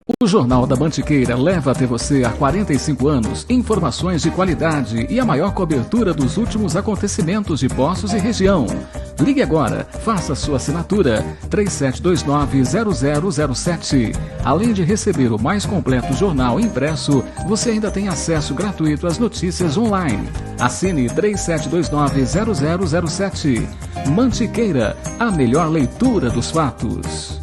O Jornal da Mantiqueira leva até você há 45 anos informações de qualidade e a maior cobertura dos últimos acontecimentos de Poços e região. Ligue agora, faça sua assinatura 3729-0007. Além de receber o mais completo jornal impresso, você ainda tem acesso gratuito às notícias online. Assine 3729-0007. Mantiqueira, a melhor leitura dos fatos.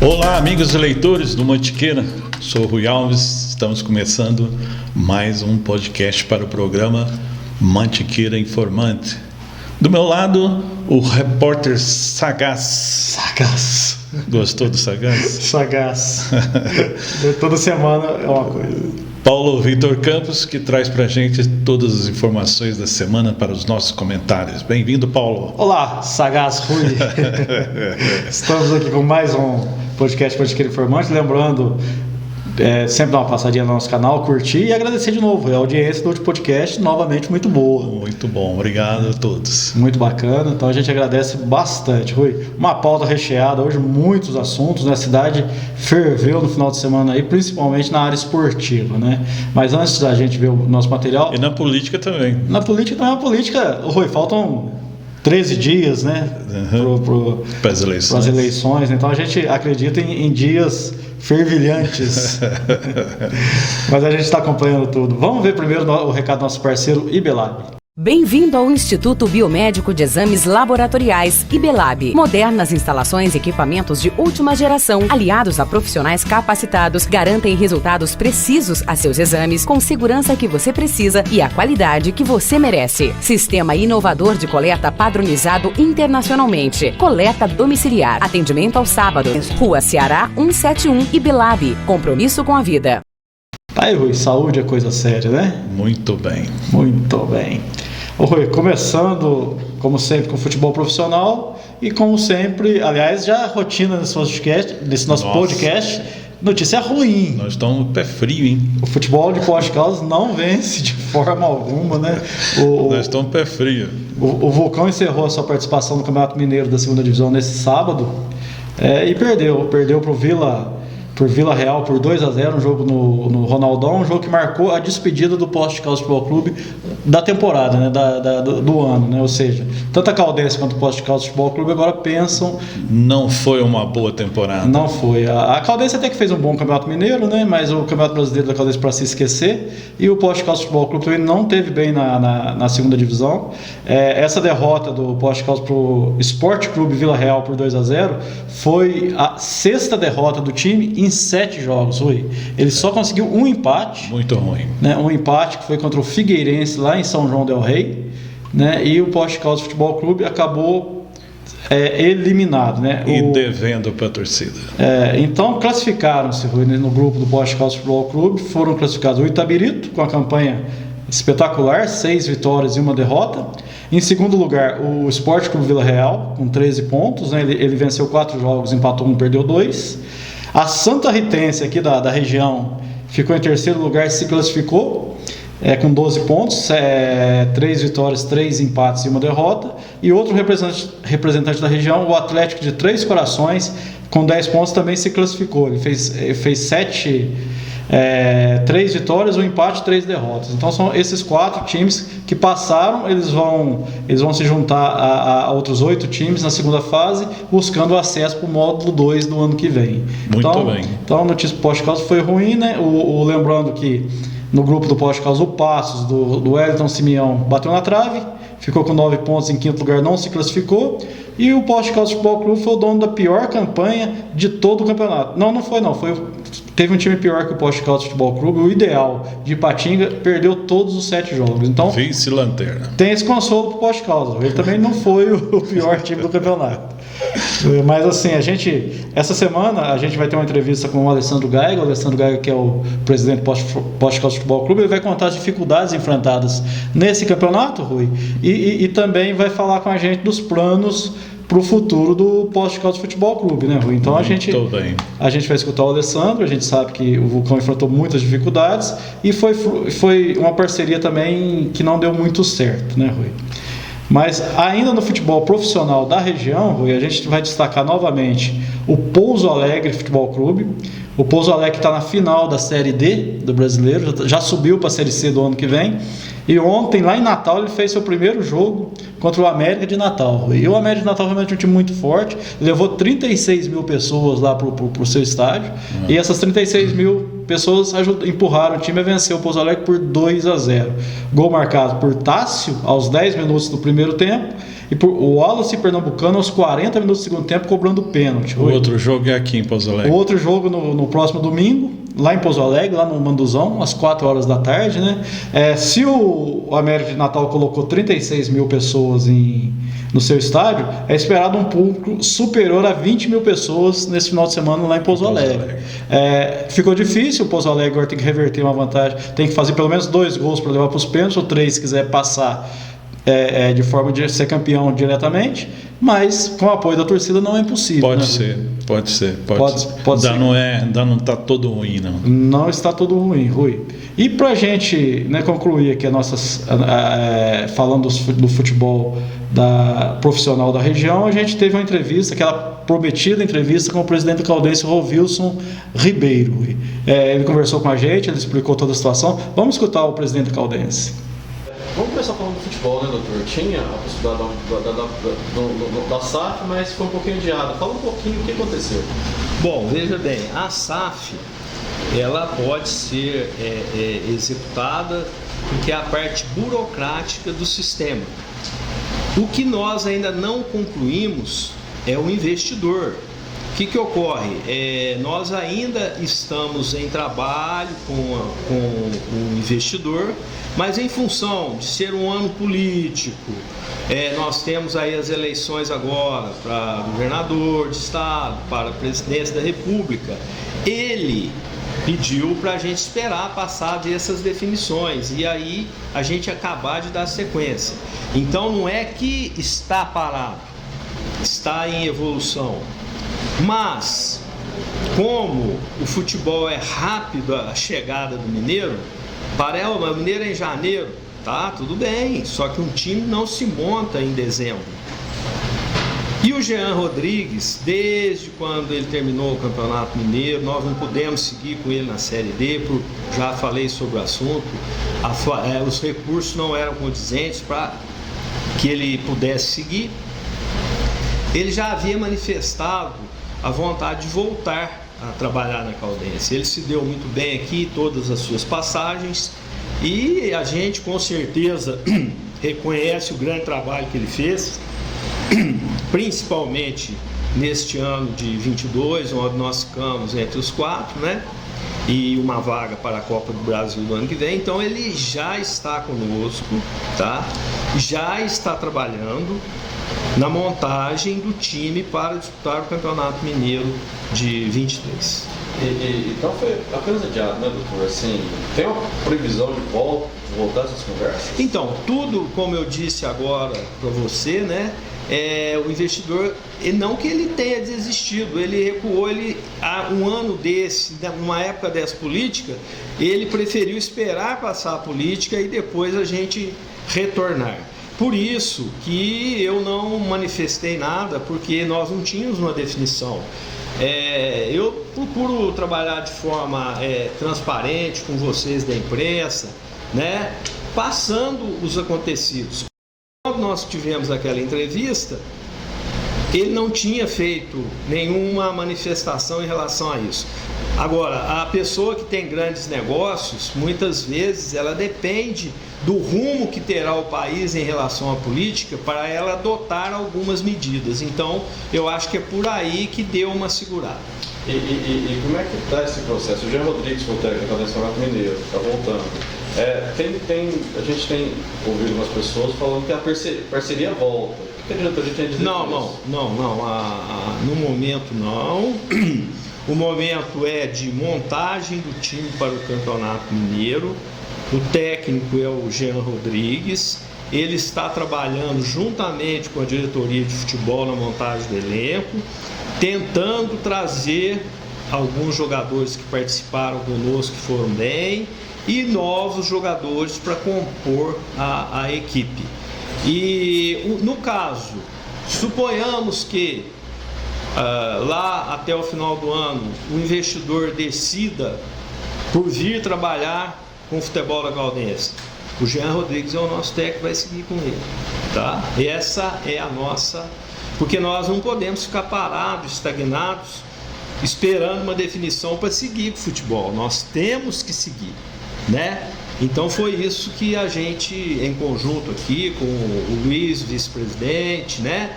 Olá, amigos e leitores do Mantiqueira, sou Rui Alves, estamos começando mais um podcast para o programa Mantiqueira Informante. Do meu lado, o repórter Sagaz. Gostou do Sagaz? Sagaz. Toda semana é uma coisa. Paulo Vitor Campos, que traz pra gente todas as informações da semana para os nossos comentários. Bem-vindo, Paulo. Olá, Sagaz Rui. Estamos aqui com mais um podcast Mantiqueira Informante. Lembrando, sempre dar uma passadinha no nosso canal, curtir e agradecer de novo. A audiência do último podcast, novamente, muito boa. Muito bom, obrigado a todos. Muito bacana, então a gente agradece bastante, Rui. Uma pauta recheada, hoje muitos assuntos, né? A cidade ferveu no final de semana aí, principalmente na área esportiva, né? Mas antes da gente ver o nosso material... E na política também. Na política também, Rui, faltam 13 dias, né? Para as eleições. Então a gente acredita em dias fervilhantes. Mas a gente está acompanhando tudo. Vamos ver primeiro o recado do nosso parceiro IBELAB. Bem-vindo ao Instituto Biomédico de Exames Laboratoriais, IBELAB. Modernas instalações e equipamentos de última geração, aliados a profissionais capacitados, garantem resultados precisos a seus exames, com segurança que você precisa e a qualidade que você merece. Sistema inovador de coleta padronizado internacionalmente. Coleta domiciliar. Atendimento aos sábados. Rua Ceará 171, IBELAB. Compromisso com a vida. Tá aí, Rui, saúde é coisa séria, né? Muito bem. Muito bem. Ô, Rui, começando, como sempre, com futebol profissional e, como sempre, aliás, já a rotina desse nosso podcast, notícia ruim. Nós estamos pé frio, hein? O futebol de Poços de Caldas não vence de forma alguma, né? Nós estamos pé frio. O Vulcão encerrou a sua participação no Campeonato Mineiro da segunda divisão nesse sábado e perdeu para o Vila Real por 2-0, um jogo no Ronaldão, um jogo que marcou a despedida do Poços de Caldas Futebol Clube da temporada, né, do ano, né? Ou seja, tanto a Caldense quanto o Poços de Caldas Futebol Clube agora pensam... Não foi uma boa temporada. Não foi. A Caldense até que fez um bom Campeonato Mineiro, né? Mas o Campeonato Brasileiro da Caldense para se esquecer, e o Poços de Caldas Futebol Clube também não teve bem na segunda divisão. Essa derrota do Poços de Caldas para o Esporte Clube Vila Real por 2-0 foi a sexta derrota do time em 7 jogos, Rui. Ele só conseguiu um empate. Muito ruim. Né, um empate que foi contra o Figueirense lá em São João del Rei, né, e o Poços de Caldas Futebol Clube acabou eliminado, né? E devendo para a torcida. Então classificaram-se, Rui, no grupo do Poços de Caldas Futebol Clube. Foram classificados o Itabirito, com a campanha espetacular, 6 vitórias e 1 derrota. Em segundo lugar, o Esporte Clube Vila Real, com 13 pontos, né? Ele venceu 4 jogos, empatou 1, perdeu 2. A Santa Ritense aqui da região ficou em terceiro lugar, se classificou com 12 pontos, 3 vitórias, 3 empates e 1 derrota. E outro representante da região, o Atlético de Três Corações, com 10 pontos, também se classificou. Ele fez 3 vitórias, 1 empate, 3 derrotas. Então são esses 4 times que passaram. Eles vão se juntar a outros 8 times na segunda fase, buscando o acesso para o módulo 2 do ano que vem. Muito bem. Então a notícia do Poços de Caldas foi ruim, né? Lembrando que no grupo do Poços de Caldas, o Passos do Wellington Simeão bateu na trave, ficou com 9 pontos, em quinto lugar, não se classificou. E o Poços de Caldas Futebol Clube foi o dono da pior campanha de todo o campeonato. Não foi. Teve um time pior que o Poços de Caldas Futebol Clube. O Ideal de Ipatinga perdeu todos os 7 jogos. Então, vice-lanterna. Tem esse consolo pro Poços de Caldas. Ele também não foi o pior time do campeonato. Mas assim, essa semana a gente vai ter uma entrevista com o Alessandro Gaiga. O Alessandro Gaiga, que é o presidente do Poços de Caldas Futebol Clube, ele vai contar as dificuldades enfrentadas nesse campeonato, Rui, e também vai falar com a gente dos planos para o futuro do Poços de Caldas Futebol Clube, né, Rui? Então a gente vai escutar o Alessandro, a gente sabe que o Vulcão enfrentou muitas dificuldades e foi uma parceria também que não deu muito certo, né, Rui? Mas ainda no futebol profissional da região, Rui, a gente vai destacar novamente o Pouso Alegre Futebol Clube. O Pouso Alegre está na final da Série D do Brasileiro, já subiu para a Série C do ano que vem. E ontem, lá em Natal, ele fez seu primeiro jogo contra o América de Natal. E o América de Natal realmente é um time muito forte, levou 36 mil pessoas lá para o seu estádio. E essas 36 mil pessoas empurraram o time a vencer o Pouso Alegre por 2-0. Gol marcado por Tássio aos 10 minutos do primeiro tempo e por o Wallace Pernambucano aos 40 minutos do segundo tempo cobrando pênalti. O outro jogo é aqui em Pouso Alegre. O outro jogo no próximo domingo, lá em Pouso Alegre, lá no Manduzão, às 4 horas da tarde, né? Se o América de Natal colocou 36 mil pessoas no seu estádio, é esperado um público superior a 20 mil pessoas nesse final de semana lá em Pouso Alegre. Ficou difícil, o Pouso Alegre agora tem que reverter uma vantagem, tem que fazer pelo menos 2 gols para levar para os pênaltis, ou 3 se quiser passar de forma de ser campeão diretamente, mas com o apoio da torcida não é impossível. Pode ser. Ainda não está todo ruim, não. Não está todo ruim, Rui. E para a gente, né, concluir aqui falando do futebol profissional da região, a gente teve uma entrevista, aquela prometida entrevista com o presidente da Caldense, Rovilson Ribeiro. Ele conversou com a gente, ele explicou toda a situação. Vamos escutar o presidente da Caldense. Vamos começar falando do futebol, né, doutor? Tinha a possibilidade da SAF, mas foi um pouquinho adiada. Fala um pouquinho o que aconteceu. Bom, veja bem, a SAF ela pode ser executada porque é a parte burocrática do sistema. O que nós ainda não concluímos é o investidor. O que ocorre? Nós ainda estamos em trabalho com o investidor, mas em função de ser um ano político, nós temos aí as eleições agora para governador de estado, para a presidência da República. Ele pediu para a gente esperar passar dessas definições e aí a gente acabar de dar sequência. Então não é que está parado, está em evolução. Mas, como o futebol é rápido a chegada do Mineiro, o Mineiro é em janeiro, tá, tudo bem, só que um time não se monta em dezembro. E o Jean Rodrigues, desde quando ele terminou o Campeonato Mineiro, nós não pudemos seguir com ele na Série D, já falei sobre o assunto, os recursos não eram condizentes para que ele pudesse seguir. Ele já havia manifestado a vontade de voltar a trabalhar na Caldense. Ele se deu muito bem aqui, todas as suas passagens, e a gente com certeza reconhece o grande trabalho que ele fez, principalmente neste ano de 22, onde nós ficamos entre os 4, né? E uma vaga para a Copa do Brasil do ano que vem. Então ele já está conosco, tá? Já está trabalhando na montagem do time para disputar o Campeonato Mineiro de 23. Então foi apenas adiado, né, doutor? Assim, tem uma previsão de voltar essas conversas? Então, tudo, como eu disse agora para você, né? O investidor, não que ele tenha desistido, ele recuou, há um ano desse, numa época dessa política, ele preferiu esperar passar a política e depois a gente retornar. Por isso que eu não manifestei nada, porque nós não tínhamos uma definição. Eu procuro trabalhar de forma transparente com vocês da imprensa, né? Passando os acontecidos. Quando nós tivemos aquela entrevista, ele não tinha feito nenhuma manifestação em relação a isso. Agora, a pessoa que tem grandes negócios, muitas vezes ela depende do rumo que terá o país em relação à política para ela adotar algumas medidas. Então, eu acho que é por aí que deu uma segurada. E como é que está esse processo? O Jean Rodrigues, o técnico da Campeonato Mineiro, está voltando. A gente tem ouvido umas pessoas falando que a parceria volta. O que adianta a gente dizer? Não. No momento não. O momento é de montagem do time para o Campeonato Mineiro. O técnico é o Jean Rodrigues ele está trabalhando juntamente com a diretoria de futebol na montagem do elenco, tentando trazer alguns jogadores que participaram conosco, que foram bem, e novos jogadores para compor a equipe. E no caso, suponhamos que lá até o final do ano o investidor decida por vir trabalhar com o futebol da Caldense, o Jean Rodrigues é o nosso técnico, vai seguir com ele, tá? Essa é a nossa, porque nós não podemos ficar parados, estagnados, esperando uma definição para seguir com o futebol. Nós temos que seguir, né? Então foi isso que a gente, em conjunto aqui com o Luiz, vice-presidente, né?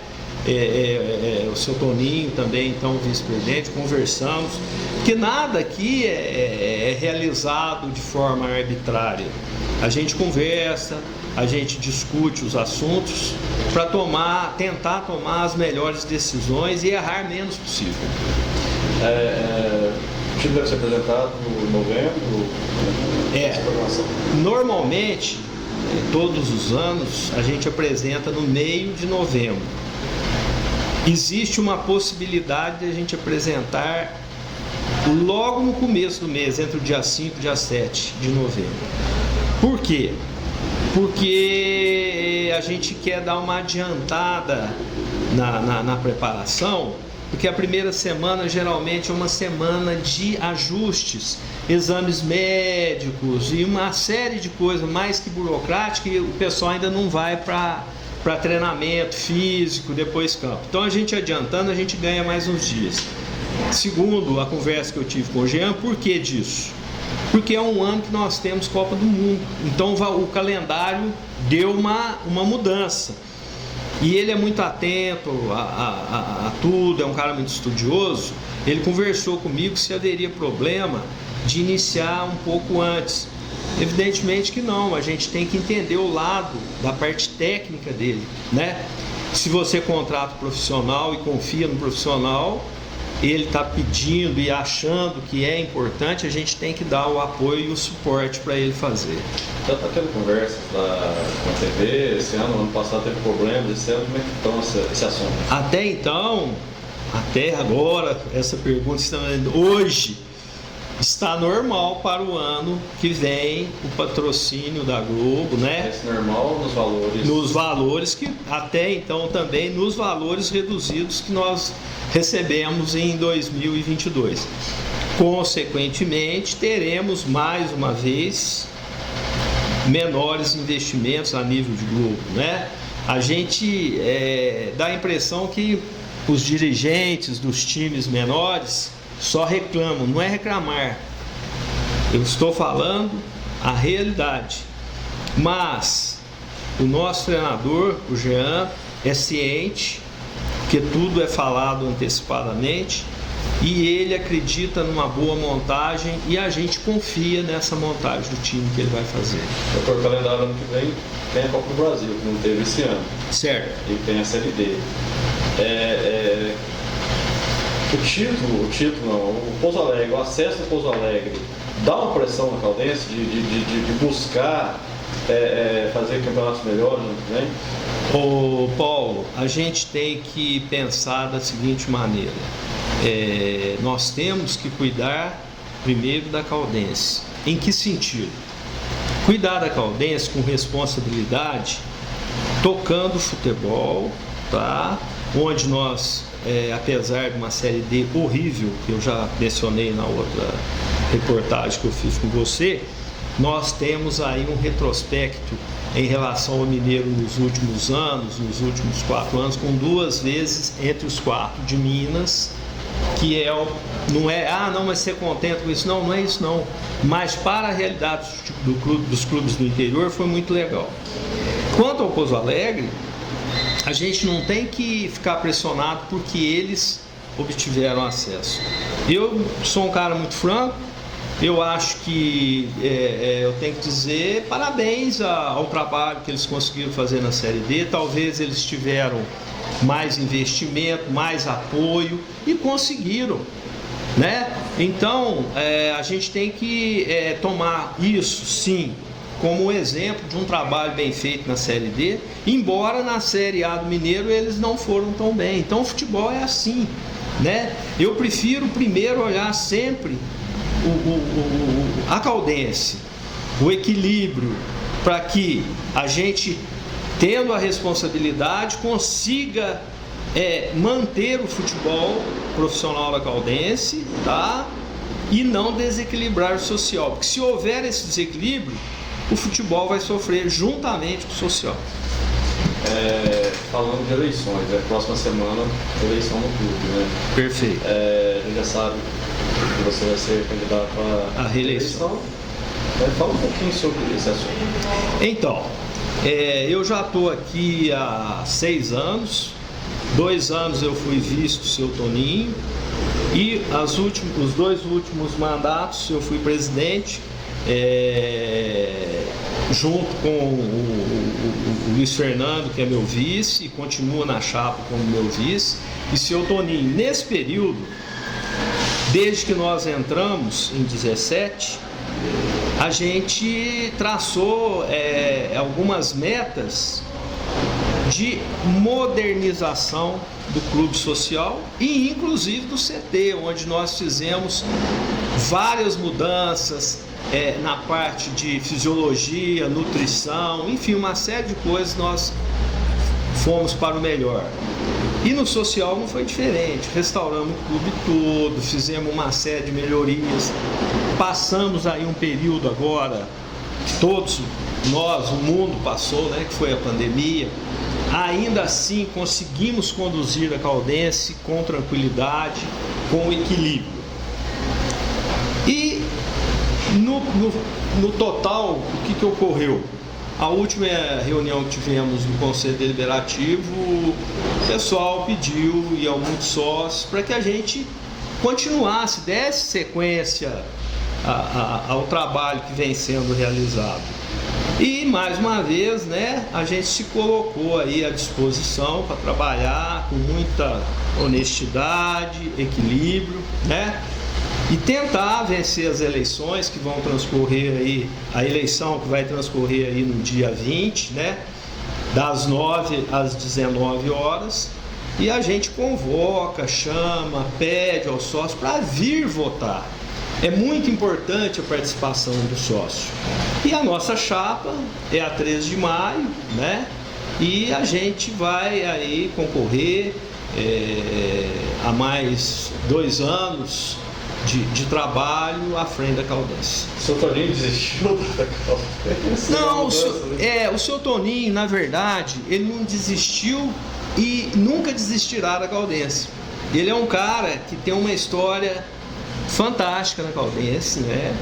O seu Toninho também, então vice-presidente, conversamos, porque nada aqui é realizado de forma arbitrária. A gente conversa, a gente discute os assuntos para tentar tomar as melhores decisões e errar menos possível. O time deve ser apresentado em novembro? Normalmente, todos os anos, a gente apresenta no meio de novembro. Existe uma possibilidade de a gente apresentar logo no começo do mês, entre o dia 5 e o dia 7 de novembro. Por quê? Porque a gente quer dar uma adiantada na preparação, porque a primeira semana geralmente é uma semana de ajustes, exames médicos e uma série de coisas mais que burocrática, e o pessoal ainda não vai para treinamento físico, depois campo. Então a gente adiantando, a gente ganha mais uns dias. Segundo a conversa que eu tive com o Jean, por que disso? Porque é um ano que nós temos Copa do Mundo, então o calendário deu uma mudança. E ele é muito atento a tudo, é um cara muito estudioso. Ele conversou comigo se haveria problema de iniciar um pouco antes. Evidentemente que não, a gente tem que entender o lado da parte técnica dele, né? Se você contrata um profissional e confia no profissional, ele está pedindo e achando que é importante, a gente tem que dar o apoio e o suporte para ele fazer. Já está tendo conversas com a TV, esse ano passado teve problemas, esse ano como é que estão esse assunto? Até então, até agora, essa pergunta está hoje, está normal para o ano que vem o patrocínio da Globo, né? Esse normal nos valores? Nos valores que até então também nos valores reduzidos que nós recebemos em 2022. Consequentemente, teremos mais uma vez menores investimentos a nível de Globo, né? A gente dá a impressão que os dirigentes dos times menores só reclamam, não é reclamar. Eu estou falando a realidade. Mas o nosso treinador, o Jean, é ciente que tudo é falado antecipadamente e ele acredita numa boa montagem e a gente confia nessa montagem do time que ele vai fazer. O calendário ano que vem tem a Copa do Brasil, que não teve esse ano. Certo. E tem a Série D. O Pouso Alegre, o acesso ao Pouso Alegre dá uma pressão na Caldense de buscar fazer campeonatos melhores ano que vem? Ô Paulo, a gente tem que pensar da seguinte maneira, nós temos que cuidar primeiro da Caldense. Em que sentido? Cuidar da Caldense com responsabilidade, tocando futebol, tá? Onde nós, apesar de uma Série D horrível, que eu já mencionei na outra reportagem que eu fiz com você, nós temos aí um retrospecto em relação ao Mineiro nos últimos anos, nos últimos 4 anos, com 2 vezes entre os 4 de Minas, que não é, mas ser contente com isso, não é isso não, mas para a realidade dos clubes do interior foi muito legal. Quanto ao Pouso Alegre, a gente não tem que ficar pressionado porque eles obtiveram acesso. Eu sou um cara muito franco, eu acho que eu tenho que dizer parabéns ao trabalho que eles conseguiram fazer na Série D. Talvez eles tiveram mais investimento, mais apoio e conseguiram, né? Então a gente tem que tomar isso sim como um exemplo de um trabalho bem feito na Série D, embora na Série A do Mineiro eles não foram tão bem. Então o futebol é assim, né? Eu prefiro primeiro olhar sempre a Caldense, o equilíbrio, para que a gente, tendo a responsabilidade, consiga manter o futebol profissional da Caldense, tá? E não desequilibrar o social, porque se houver esse desequilíbrio, o futebol vai sofrer juntamente com o social. Falando de eleições, próxima semana, eleição no clube, né? Perfeito. A gente já sabe que você vai ser candidato à reeleição. Fala um pouquinho sobre esse assunto. Então, eu já estou aqui há 6 anos. 2 anos eu fui vice do seu Toninho. E os 2 últimos mandatos eu fui presidente, junto com o Luiz Fernando, que é meu vice, e continua na chapa como meu vice, e seu Toninho. Nesse período, desde que nós entramos em 17, a gente traçou algumas metas de modernização do clube social e inclusive do CT, onde nós fizemos várias mudanças na parte de fisiologia, nutrição, enfim, uma série de coisas nós fomos para o melhor. E no social não foi diferente, restauramos o clube todo, fizemos uma série de melhorias, passamos aí um período agora, todos nós, o mundo passou, né, que foi a pandemia. Ainda assim conseguimos conduzir a Caldense com tranquilidade, com equilíbrio. E no total, o que ocorreu? A última reunião que tivemos no Conselho Deliberativo, o pessoal pediu, e a muitos sócios, para que a gente continuasse, desse sequência ao trabalho que vem sendo realizado. E mais uma vez, né, a gente se colocou aí à disposição para trabalhar com muita honestidade, equilíbrio, né, e tentar vencer as eleições que vão transcorrer aí, a eleição que vai transcorrer aí no dia 20, né, das 9 às 19 horas, e a gente convoca, chama, pede aos sócios para vir votar. É muito importante a participação do sócio. E a nossa chapa é a 13 de maio, né? E a gente vai aí concorrer a mais 2 anos de trabalho à frente da Caldense. O seu Toninho desistiu da Caldense? Não, o seu Toninho, na verdade, ele não desistiu e nunca desistirá da Caldense. Ele é um cara que tem uma história fantástica na Caldense, né?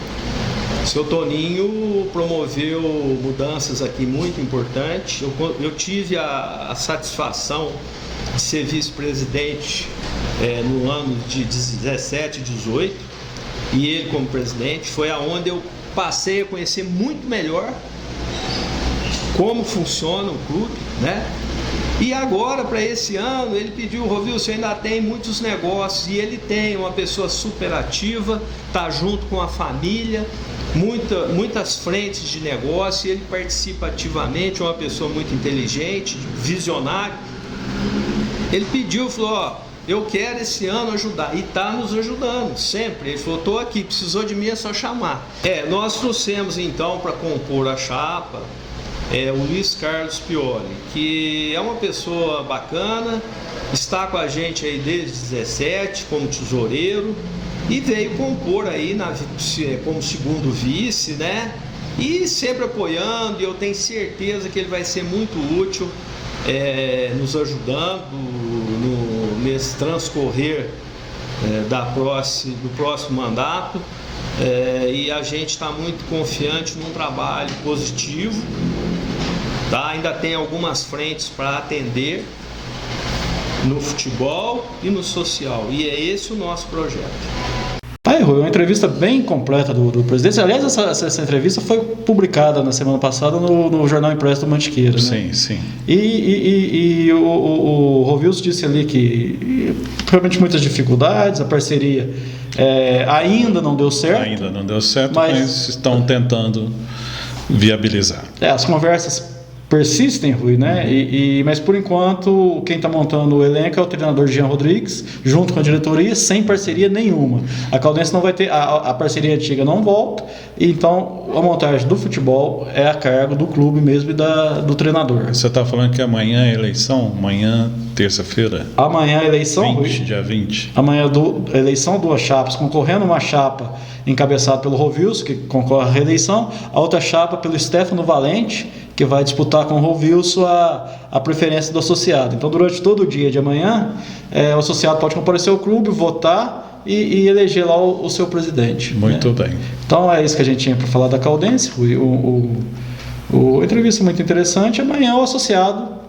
O seu Toninho promoveu mudanças aqui muito importantes. Eu tive a satisfação de ser vice-presidente no ano de 17 e 18, e ele como presidente foi aonde eu passei a conhecer muito melhor como funciona o clube, né? E agora, para esse ano, ele pediu: Rovil, você ainda tem muitos negócios, e ele tem uma pessoa super ativa, está junto com a família, muitas frentes de negócio, e ele participa ativamente, é uma pessoa muito inteligente, visionário. Ele pediu, falou: ó, eu quero esse ano ajudar, e está nos ajudando sempre. Ele falou: estou aqui, precisou de mim, é só chamar. Nós trouxemos então para compor a chapa o Luiz Carlos Pioli, que é uma pessoa bacana, está com a gente aí desde 17 como tesoureiro, e veio compor aí como segundo vice, né? E sempre apoiando, e eu tenho certeza que ele vai ser muito útil nos ajudando nesse transcorrer do próximo mandato. E a gente está muito confiante num trabalho positivo, tá? Ainda tem algumas frentes para atender no futebol e no social, e é esse o nosso projeto. Uma entrevista bem completa do presidente. Aliás, essa entrevista foi publicada na semana passada no Jornal Impresso do Mantiqueira, né? Sim, sim. E o Rovilson disse ali que realmente muitas dificuldades, a parceria ainda não deu certo. Ainda não deu certo, mas estão tentando viabilizar. As conversas persistem, Rui, né? Mas por enquanto quem está montando o elenco é o treinador Jean Rodrigues, junto com a diretoria, sem parceria nenhuma. A Caldense não vai ter, a parceria antiga não volta, então a montagem do futebol é a cargo do clube mesmo e do treinador. Você está falando que amanhã é eleição? Amanhã, terça-feira? Amanhã é eleição, dia 20. Amanhã é eleição, 2 chapas, concorrendo uma chapa encabeçada pelo Rovilson, que concorre à reeleição, a outra chapa pelo Stefano Valente, que vai disputar com o Rovilson a preferência do associado. Então, durante todo o dia de amanhã, o associado pode comparecer ao clube, votar e eleger lá o seu presidente. Muito bem. Então, é isso que a gente tinha para falar da Caldense. A entrevista é muito interessante. Amanhã o associado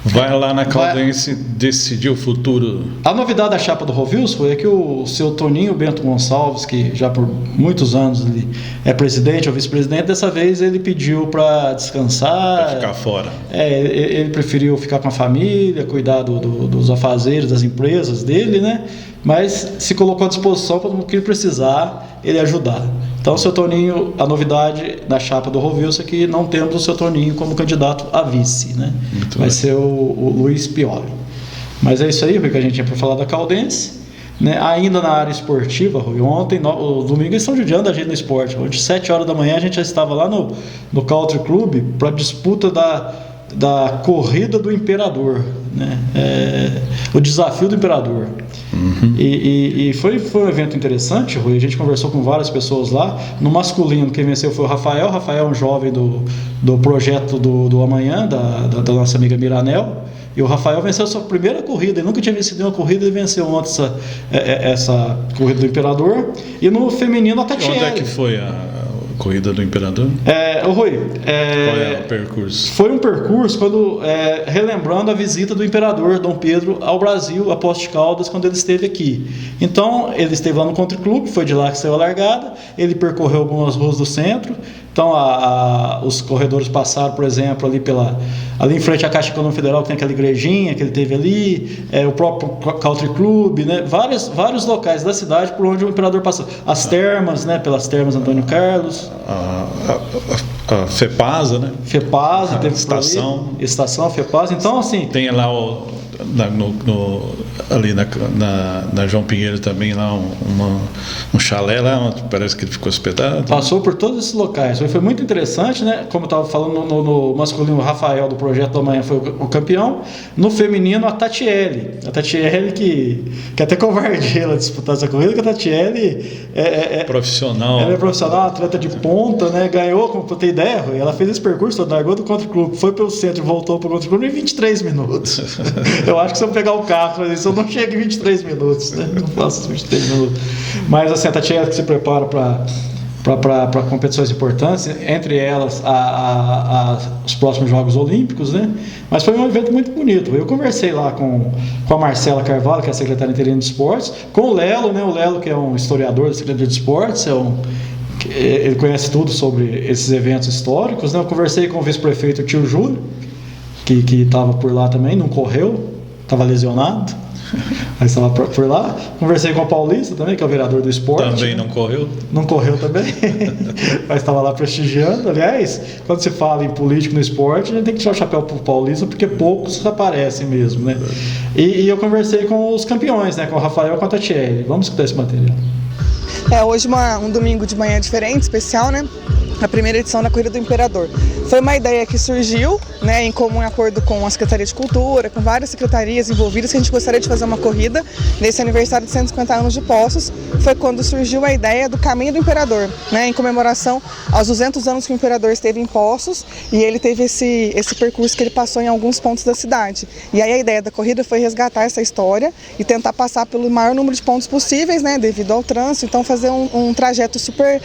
vai lá na Caldense decidir o futuro. A novidade da chapa do Rovilson é que o seu Toninho Bento Gonçalves, que já por muitos anos ele é presidente ou vice-presidente, dessa vez ele pediu para descansar. Para ficar fora. Ele preferiu ficar com a família, cuidar dos afazeres, das empresas dele, né? Mas se colocou à disposição para o que ele precisar, ele ajudar. Então, o seu Toninho, a novidade da chapa do Rovilson é que não temos o seu Toninho como candidato a vice, né? Vai ser o Luiz Pioli. Mas é isso aí, Rui, que a gente tinha para falar da Caldense. Né? Ainda na área esportiva, Rui, ontem, o domingo, eles estão judiando a gente no esporte. Ontem, 7 horas da manhã, a gente já estava lá no Country Club para a disputa da corrida do Imperador, né? O desafio do Imperador. Uhum. E foi um evento interessante, Rui. A gente conversou com várias pessoas lá. No masculino, quem venceu foi o Rafael. Rafael é um jovem do projeto do Amanhã, da nossa amiga Miranel. E o Rafael venceu a sua primeira corrida. Ele nunca tinha vencido uma corrida e venceu ontem essa corrida do Imperador. E no feminino, a Tatiele. Onde é que foi a corrida do Imperador? Rui, qual é o percurso? Foi um percurso relembrando a visita do Imperador Dom Pedro ao Brasil, a Poços de Caldas, quando ele esteve aqui. Então, ele esteve lá no Country Club, foi de lá que saiu a largada, ele percorreu algumas ruas do centro. Então, os corredores passaram, por exemplo, ali em frente à Caixa Econômica Federal, que tem aquela igrejinha que ele teve ali, o próprio Country Club, né? Vários locais da cidade por onde o Imperador passou. As termas, né? Pelas termas Antônio Carlos. A FEPASA, né? FEPASA, teve estação FEPASA. Então, assim... Tem lá ali na João Pinheiro também lá um chalé lá, parece que ele ficou hospedado. Passou por todos esses locais. Foi muito interessante, né? Como eu estava falando no masculino, o Rafael do Projeto da Manhã foi o campeão. No feminino, a Tatiele. A Tatiele que até covardia ela disputar essa corrida, que a Tatiele profissional. Ela é profissional, atleta de ponta, né? Ganhou, como eu tenho ideia, ela fez esse percurso, largou do Country Club, foi pelo centro e voltou para o Country Club em 23 minutos. Eu acho que se eu pegar o carro, eu não chego em 23 minutos, né? Não faço os 23 minutos. Mas assim, a Tatiana que se prepara para competições importantes, entre elas os próximos Jogos Olímpicos, né? Mas foi um evento muito bonito. Eu conversei lá com a Marcela Carvalho, que é a secretária interina de esportes, com o Lelo, né? O Lelo, que é um historiador da Secretaria de Esportes, ele conhece tudo sobre esses eventos históricos, né? Eu conversei com o vice-prefeito Tio Júlio, que estava por lá também, não correu, estava lesionado, mas estava por lá. Conversei com o Paulista também, que é o vereador do esporte. Também não correu? Não correu também, mas estava lá prestigiando. Aliás, quando se fala em político no esporte, a gente tem que tirar o chapéu para o Paulista, porque poucos aparecem mesmo, né? E eu conversei com os campeões, né? Com o Rafael e com a Tatiele. Vamos escutar esse material. Hoje um domingo de manhã diferente, especial, né? A primeira edição da Corrida do Imperador. Foi uma ideia que surgiu, né, em comum acordo com a Secretaria de Cultura, com várias secretarias envolvidas, que a gente gostaria de fazer uma corrida nesse aniversário de 150 anos de Poços. Foi quando surgiu a ideia do Caminho do Imperador, né, em comemoração aos 200 anos que o Imperador esteve em Poços, e ele teve esse percurso que ele passou em alguns pontos da cidade. E aí a ideia da corrida foi resgatar essa história e tentar passar pelo maior número de pontos possíveis, né, devido ao trânsito, então fazer um trajeto super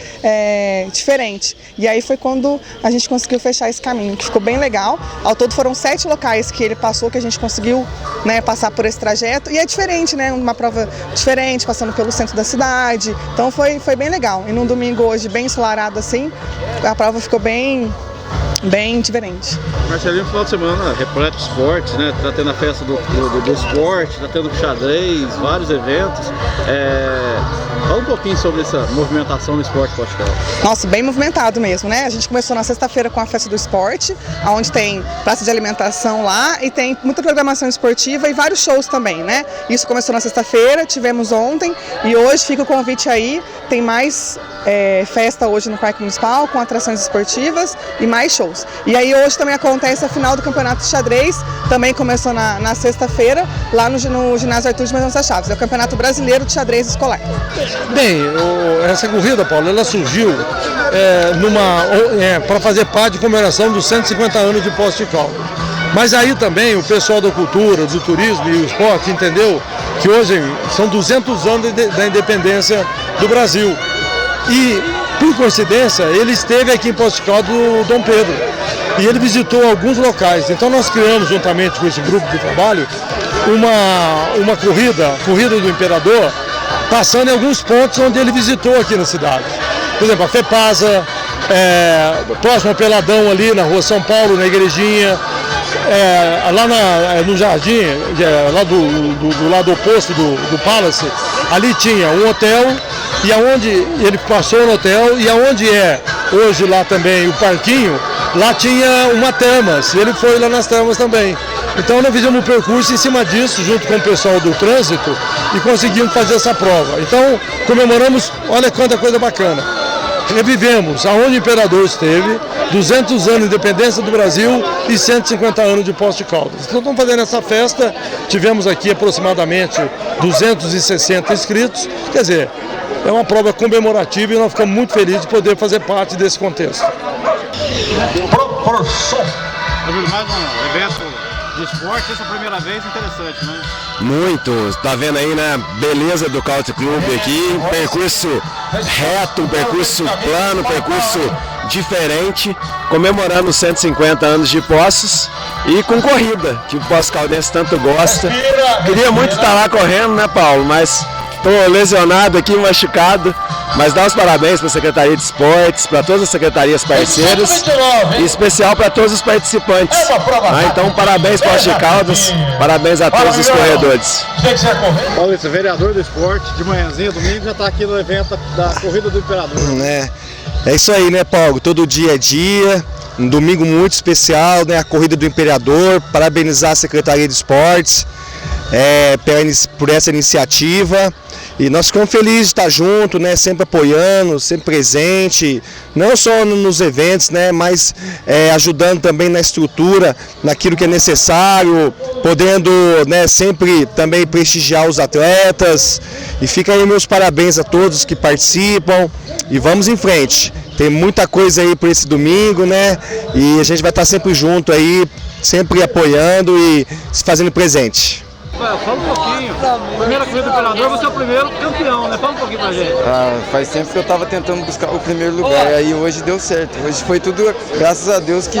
diferente. E aí foi quando a gente conseguiu fechar esse caminho, que ficou bem legal. Ao todo foram 7 locais que ele passou, que a gente conseguiu, né, passar por esse trajeto. E é diferente, né? Uma prova diferente, passando pelo centro da cidade. Então foi bem legal. E num domingo hoje bem ensolarado assim, a prova ficou bem bem diferente. Marcelinho, no final de semana, repleto de esportes, né? Tá tendo a festa do esporte, tá tendo xadrez, vários eventos. Fala um pouquinho sobre essa movimentação no esporte Poste Caldas. Nossa, bem movimentado mesmo, né? A gente começou na sexta-feira com a festa do esporte, onde tem praça de alimentação lá e tem muita programação esportiva e vários shows também, né? Isso começou na sexta-feira, tivemos ontem e hoje fica o convite aí, tem mais festa hoje no Parque Municipal com atrações esportivas e mais shows. E aí hoje também acontece a final do Campeonato de Xadrez, também começou na sexta-feira, lá no ginásio Arthur de Mendonça Chaves, é o Campeonato Brasileiro de Xadrez Escolar. Bem, essa corrida, Paulo, ela surgiu para fazer parte de comemoração dos 150 anos de Poste de Caldas. Mas aí também o pessoal da cultura, do turismo e o esporte entendeu que hoje são 200 anos da independência do Brasil. E, por coincidência, ele esteve aqui em Poste de Caldas do Dom Pedro. E ele visitou alguns locais. Então nós criamos, juntamente com esse grupo de trabalho, uma corrida do Imperador, passando em alguns pontos onde ele visitou aqui na cidade. Por exemplo, a FEPASA, próximo ao Peladão ali na Rua São Paulo, na Igrejinha, lá no Jardim, lá do lado oposto do Palace, ali tinha um hotel, e aonde ele passou no hotel, e aonde hoje lá também o parquinho, lá tinha uma termas, e ele foi lá nas termas também. Então nós fizemos um percurso em cima disso, junto com o pessoal do trânsito, e conseguimos fazer essa prova. Então comemoramos, olha quanta coisa bacana. Revivemos aonde o Imperador esteve, 200 anos de independência do Brasil e 150 anos de Poste de Caldas. Então estamos fazendo essa festa, tivemos aqui aproximadamente 260 inscritos, quer dizer, é uma prova comemorativa e nós ficamos muito felizes de poder fazer parte desse contexto. Proporção. Mais um evento de esporte, essa primeira vez, interessante, né? Muito, tá vendo aí, né? Beleza do Country Club aqui, um percurso reto, um percurso plano, um percurso diferente, comemorando os 150 anos de Poços e com corrida, que o Poços Caldense tanto gosta. Queria muito estar lá correndo, né, Paulo? Mas estou lesionado aqui, machucado. Mas dá os parabéns para a Secretaria de Esportes, para todas as secretarias parceiras, e em especial para todos os participantes. Então, parabéns para Poste de Caldas, parabéns a todos os corredores. Paulo, esse vereador do esporte, de manhãzinha, domingo, já está aqui no evento da Corrida do Imperador. É isso aí, né, Paulo? Todo dia é dia, um domingo muito especial, né? A Corrida do Imperador, parabenizar a Secretaria de Esportes por essa iniciativa. E nós ficamos felizes de estar junto, né, sempre apoiando, sempre presente, não só nos eventos, né, mas ajudando também na estrutura, naquilo que é necessário, podendo, né, sempre também prestigiar os atletas. E fica aí meus parabéns a todos que participam e vamos em frente. Tem muita coisa aí para esse domingo, né, e a gente vai estar sempre junto aí, sempre apoiando e se fazendo presente. Fala um pouquinho, primeira corrida do Imperador, você é o primeiro campeão, né? Fala um pouquinho pra gente. Faz tempo que eu tava tentando buscar o primeiro lugar, aí hoje deu certo. Hoje foi tudo, graças a Deus, que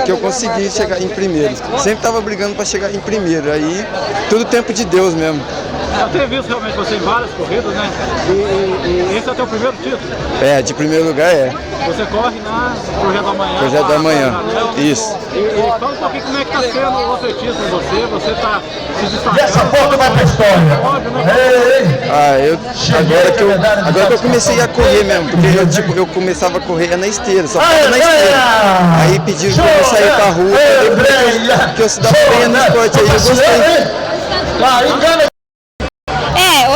eu consegui chegar em primeiro. Sempre tava brigando pra chegar em primeiro, aí tudo tempo de Deus mesmo. Eu tenho visto realmente você em várias corridas, né? E esse é o teu primeiro título? De primeiro lugar Você corre na Projeto da Manhã. Projeto da Manhã, isso. E fala um pouquinho como é que tá sendo o seu título, você tá se destacando. Essa foto vai pra história. Agora que eu comecei a correr mesmo, porque eu começava a correr na esteira, só ficava na esteira. Aí pediram pra eu sair pra rua, porque eu se dava bem no esporte aí, eu gostei.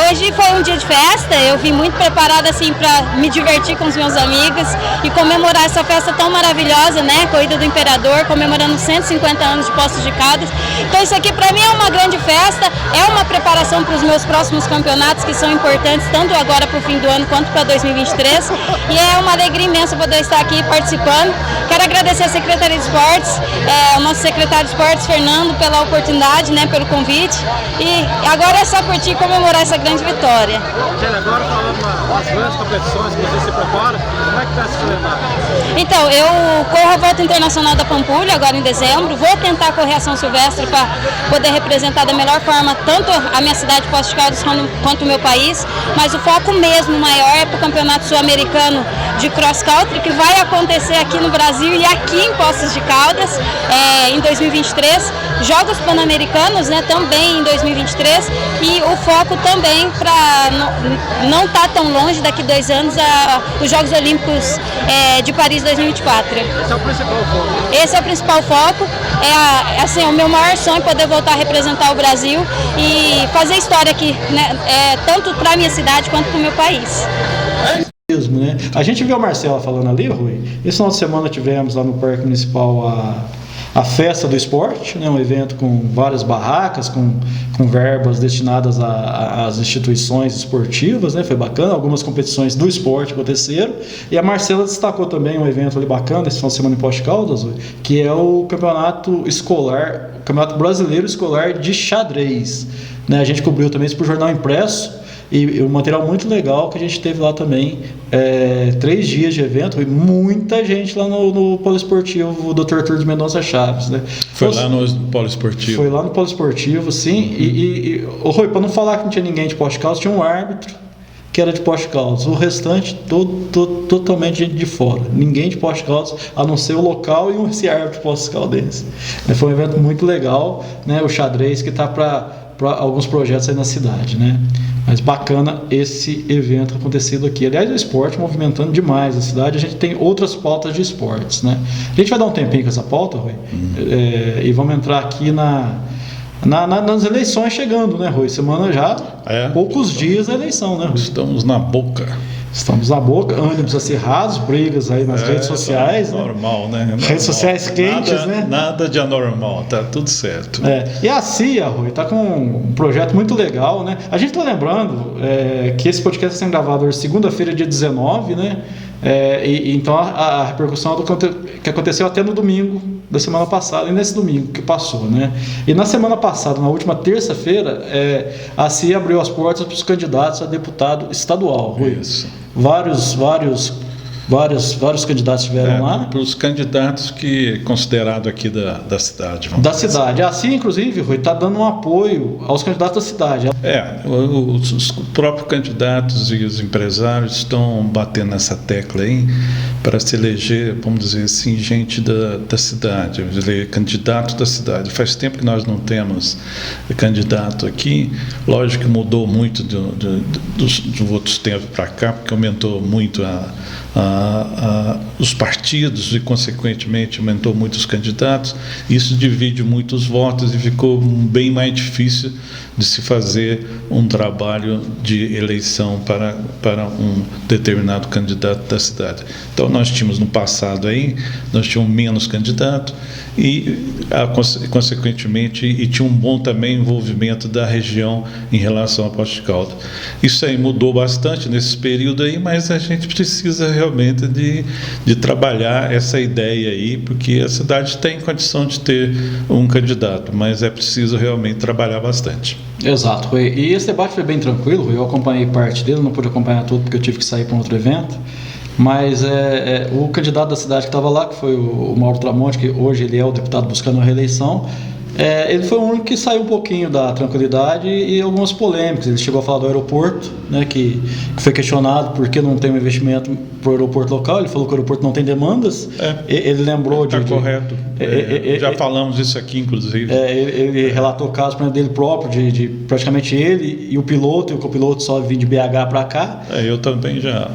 Hoje foi um dia de festa, eu vim muito preparada assim para me divertir com os meus amigos e comemorar essa festa tão maravilhosa, né? Corrida do Imperador, comemorando 150 anos de Poços de Caldas. Então isso aqui para mim é uma grande festa, é uma preparação para os meus próximos campeonatos que são importantes, tanto agora para o fim do ano quanto para 2023. E é uma alegria imensa poder estar aqui participando. Quero agradecer a Secretaria de Esportes, o nosso secretário de Esportes, Fernando, pela oportunidade, né, pelo convite. E agora é só curtir e comemorar essa grande vitória. Agora falando das grandes competições que você se prepara, como é que está esse calendário? Então, eu corro a Volta Internacional da Pampulha agora em dezembro, vou tentar correr a São Silvestre para poder representar da melhor forma tanto a minha cidade, Poços de Caldas, quanto o meu país, mas o foco mesmo maior é para o Campeonato Sul-Americano de cross country que vai acontecer aqui no Brasil e aqui em Poços de Caldas em 2023, Jogos Pan-Americanos, né, também em 2023, e o foco também para não estar tão longe, daqui 2 anos, os Jogos Olímpicos de Paris 2024. Esse é o principal foco? Esse é o principal foco, assim, o meu maior sonho é poder voltar a representar o Brasil e fazer história aqui, né, tanto para a minha cidade quanto para o meu país. Mesmo, né? A gente viu a Marcela falando ali, Rui. Esse final de semana tivemos lá no Parque Municipal a Festa do Esporte, né? Um evento com várias barracas, com verbas destinadas às instituições esportivas, né? Foi bacana, algumas competições do esporte aconteceram. E a Marcela destacou também um evento ali bacana esse final de semana em Poços de Caldas, que é o Campeonato Escolar, Campeonato Brasileiro Escolar de Xadrez, né? A gente cobriu também isso para o Jornal Impresso. E um material muito legal que a gente teve lá também, 3 dias de evento, e muita gente lá no Poliesportivo Dr. Arthur de Mendonça Chaves, né? Foi lá no Poliesportivo? Foi lá no Poliesportivo, sim. E Rui, para não falar que não tinha ninguém de Poços de Caldas, tinha um árbitro que era de Poços de Caldas. O restante, totalmente gente de fora. Ninguém de Poços de Caldas, a não ser o local e esse árbitro Poços Caldense. Foi um evento muito legal, né? O xadrez que está para alguns projetos aí na cidade, né? Mas bacana esse evento acontecido aqui. Aliás, o esporte movimentando demais a cidade. A gente tem outras pautas de esportes, né? A gente vai dar um tempinho com essa pauta, Rui, e vamos entrar aqui nas eleições chegando, né, Rui? Semana já, poucos dias da eleição, né, Rui? Estamos na boca, ânimos acirrados, brigas aí nas redes sociais. Normal, né? Redes sociais quentes, né? Nada de anormal, tá tudo certo. E a CIA, Rui, tá com um projeto muito legal, né? A gente tá lembrando que esse podcast está sendo gravado hoje, segunda-feira, dia 19, né? Então a repercussão que aconteceu até no domingo da semana passada e nesse domingo que passou, né? E na semana passada, na última terça-feira, a CIA abriu as portas para os candidatos a deputado estadual, Rui. Isso. Vários candidatos estiveram lá. Para os candidatos que considerado aqui da cidade. Da cidade. Assim, inclusive, Rui, está dando um apoio aos candidatos da cidade. Os próprios candidatos e os empresários estão batendo nessa tecla aí para se eleger, vamos dizer assim, gente da cidade, candidato da cidade. Faz tempo que nós não temos candidato aqui. Lógico que mudou muito dos outros tempos para cá, porque aumentou muito os partidos e, consequentemente, aumentou muito os candidatos. Isso divide muito os votos e ficou bem mais difícil de se fazer um trabalho de eleição para um determinado candidato da cidade. Então, nós tínhamos no passado aí, nós tínhamos menos candidatos e, consequentemente, tinha um bom também envolvimento da região em relação a Poços de Caldas. Isso aí mudou bastante nesse período aí, mas a gente precisa realmente de trabalhar essa ideia aí, porque a cidade tem condição de ter um candidato, mas é preciso realmente trabalhar bastante. Exato, Rui. E esse debate foi bem tranquilo, Rui. Eu acompanhei parte dele, não pude acompanhar tudo porque eu tive que sair para um outro evento, mas o candidato da cidade que estava lá, que foi o Mauro Tramonte, que hoje ele é o deputado buscando a reeleição, ele foi o único que saiu um pouquinho da tranquilidade e algumas polêmicas. Ele chegou a falar do aeroporto, né, que foi questionado por que não tem um investimento para o aeroporto local. Ele falou que o aeroporto não tem demandas. Ele lembrou Está correto. Já falamos isso aqui, inclusive. Ele relatou o caso dele próprio, de praticamente ele e o piloto, e o copiloto só vir de BH para cá. Eu também já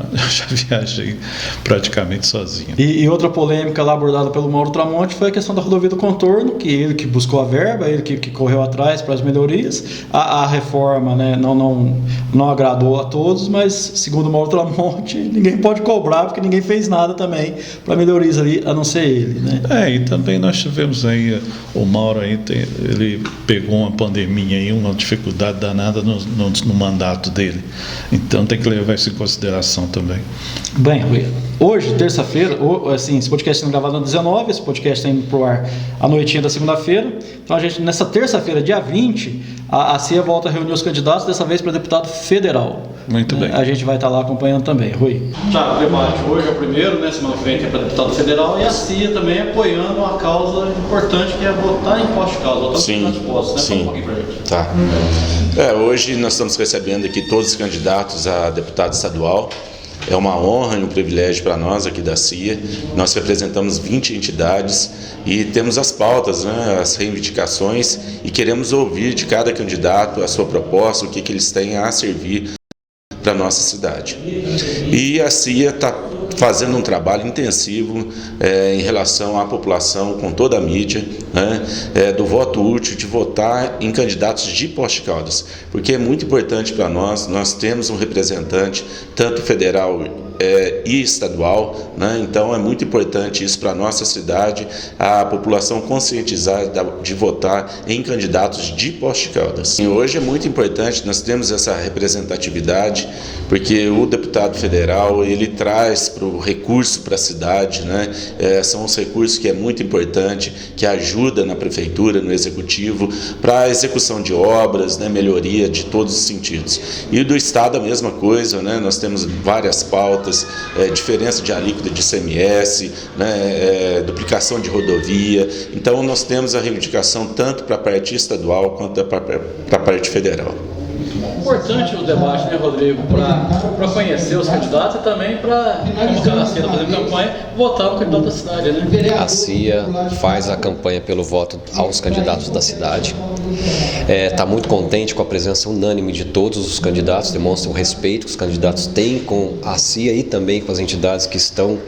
viajei praticamente sozinho. E outra polêmica lá abordada pelo Mauro Tramonte foi a questão da rodovia do contorno, que ele que buscou a verba, ele que correu atrás para as melhorias. A reforma, né, não agradou a todos, mas segundo o Mauro Tramonte, ninguém pode cobrar, porque ninguém fez nada também para melhorias ali, a não ser ele, né? E também nós tivemos aí, o Mauro aí, ele pegou uma pandemia aí, uma dificuldade danada no mandato dele. Então tem que levar isso em consideração também. Bem, Rui, hoje, terça-feira, assim, esse podcast está gravado no 19, esse podcast está indo para o ar à noitinha da segunda-feira. Então, nessa terça-feira, dia 20, a CIA volta a reunir os candidatos, dessa vez para deputado federal. Muito bem. A gente vai estar lá acompanhando também. Rui. Já, o debate hoje é o primeiro, né? Semana que vem é para deputado federal, e a CIA também apoiando uma causa importante que é votar em Poços de Caldas, votar em postos, né? Sim. Fala um pouquinho pra gente. Tá. Hoje nós estamos recebendo aqui todos os candidatos a deputado estadual. É uma honra e um privilégio para nós aqui da CIA. Nós representamos 20 entidades e temos as pautas, né, as reivindicações, e queremos ouvir de cada candidato a sua proposta, o que eles têm a servir para a nossa cidade. E a CIA está fazendo um trabalho intensivo em relação à população, com toda a mídia, né, do voto útil, de votar em candidatos de Poços de Caldas, porque é muito importante para nós temos um representante, tanto federal e estadual, né? Então é muito importante isso para a nossa cidade, a população conscientizar de votar em candidatos de Poços de Caldas. E hoje é muito importante, nós temos essa representatividade, porque o deputado federal, ele traz para o recurso para a cidade, né? São os recursos que é muito importante, que ajuda na prefeitura, no executivo, para a execução de obras, né? Melhoria de todos os sentidos. E do estado a mesma coisa, né? Nós temos várias pautas, diferença de alíquota de ICMS, né? Duplicação de rodovia. Então nós temos a reivindicação tanto para a parte estadual quanto para a parte federal. Importante o debate, né, Rodrigo, para conhecer os candidatos e também para, como a CIA está fazendo campanha, votar no candidato da cidade, né? A CIA faz a campanha pelo voto aos candidatos da cidade. Está muito contente com a presença unânime de todos os candidatos, demonstra o respeito que os candidatos têm com a CIA e também com as entidades que estão,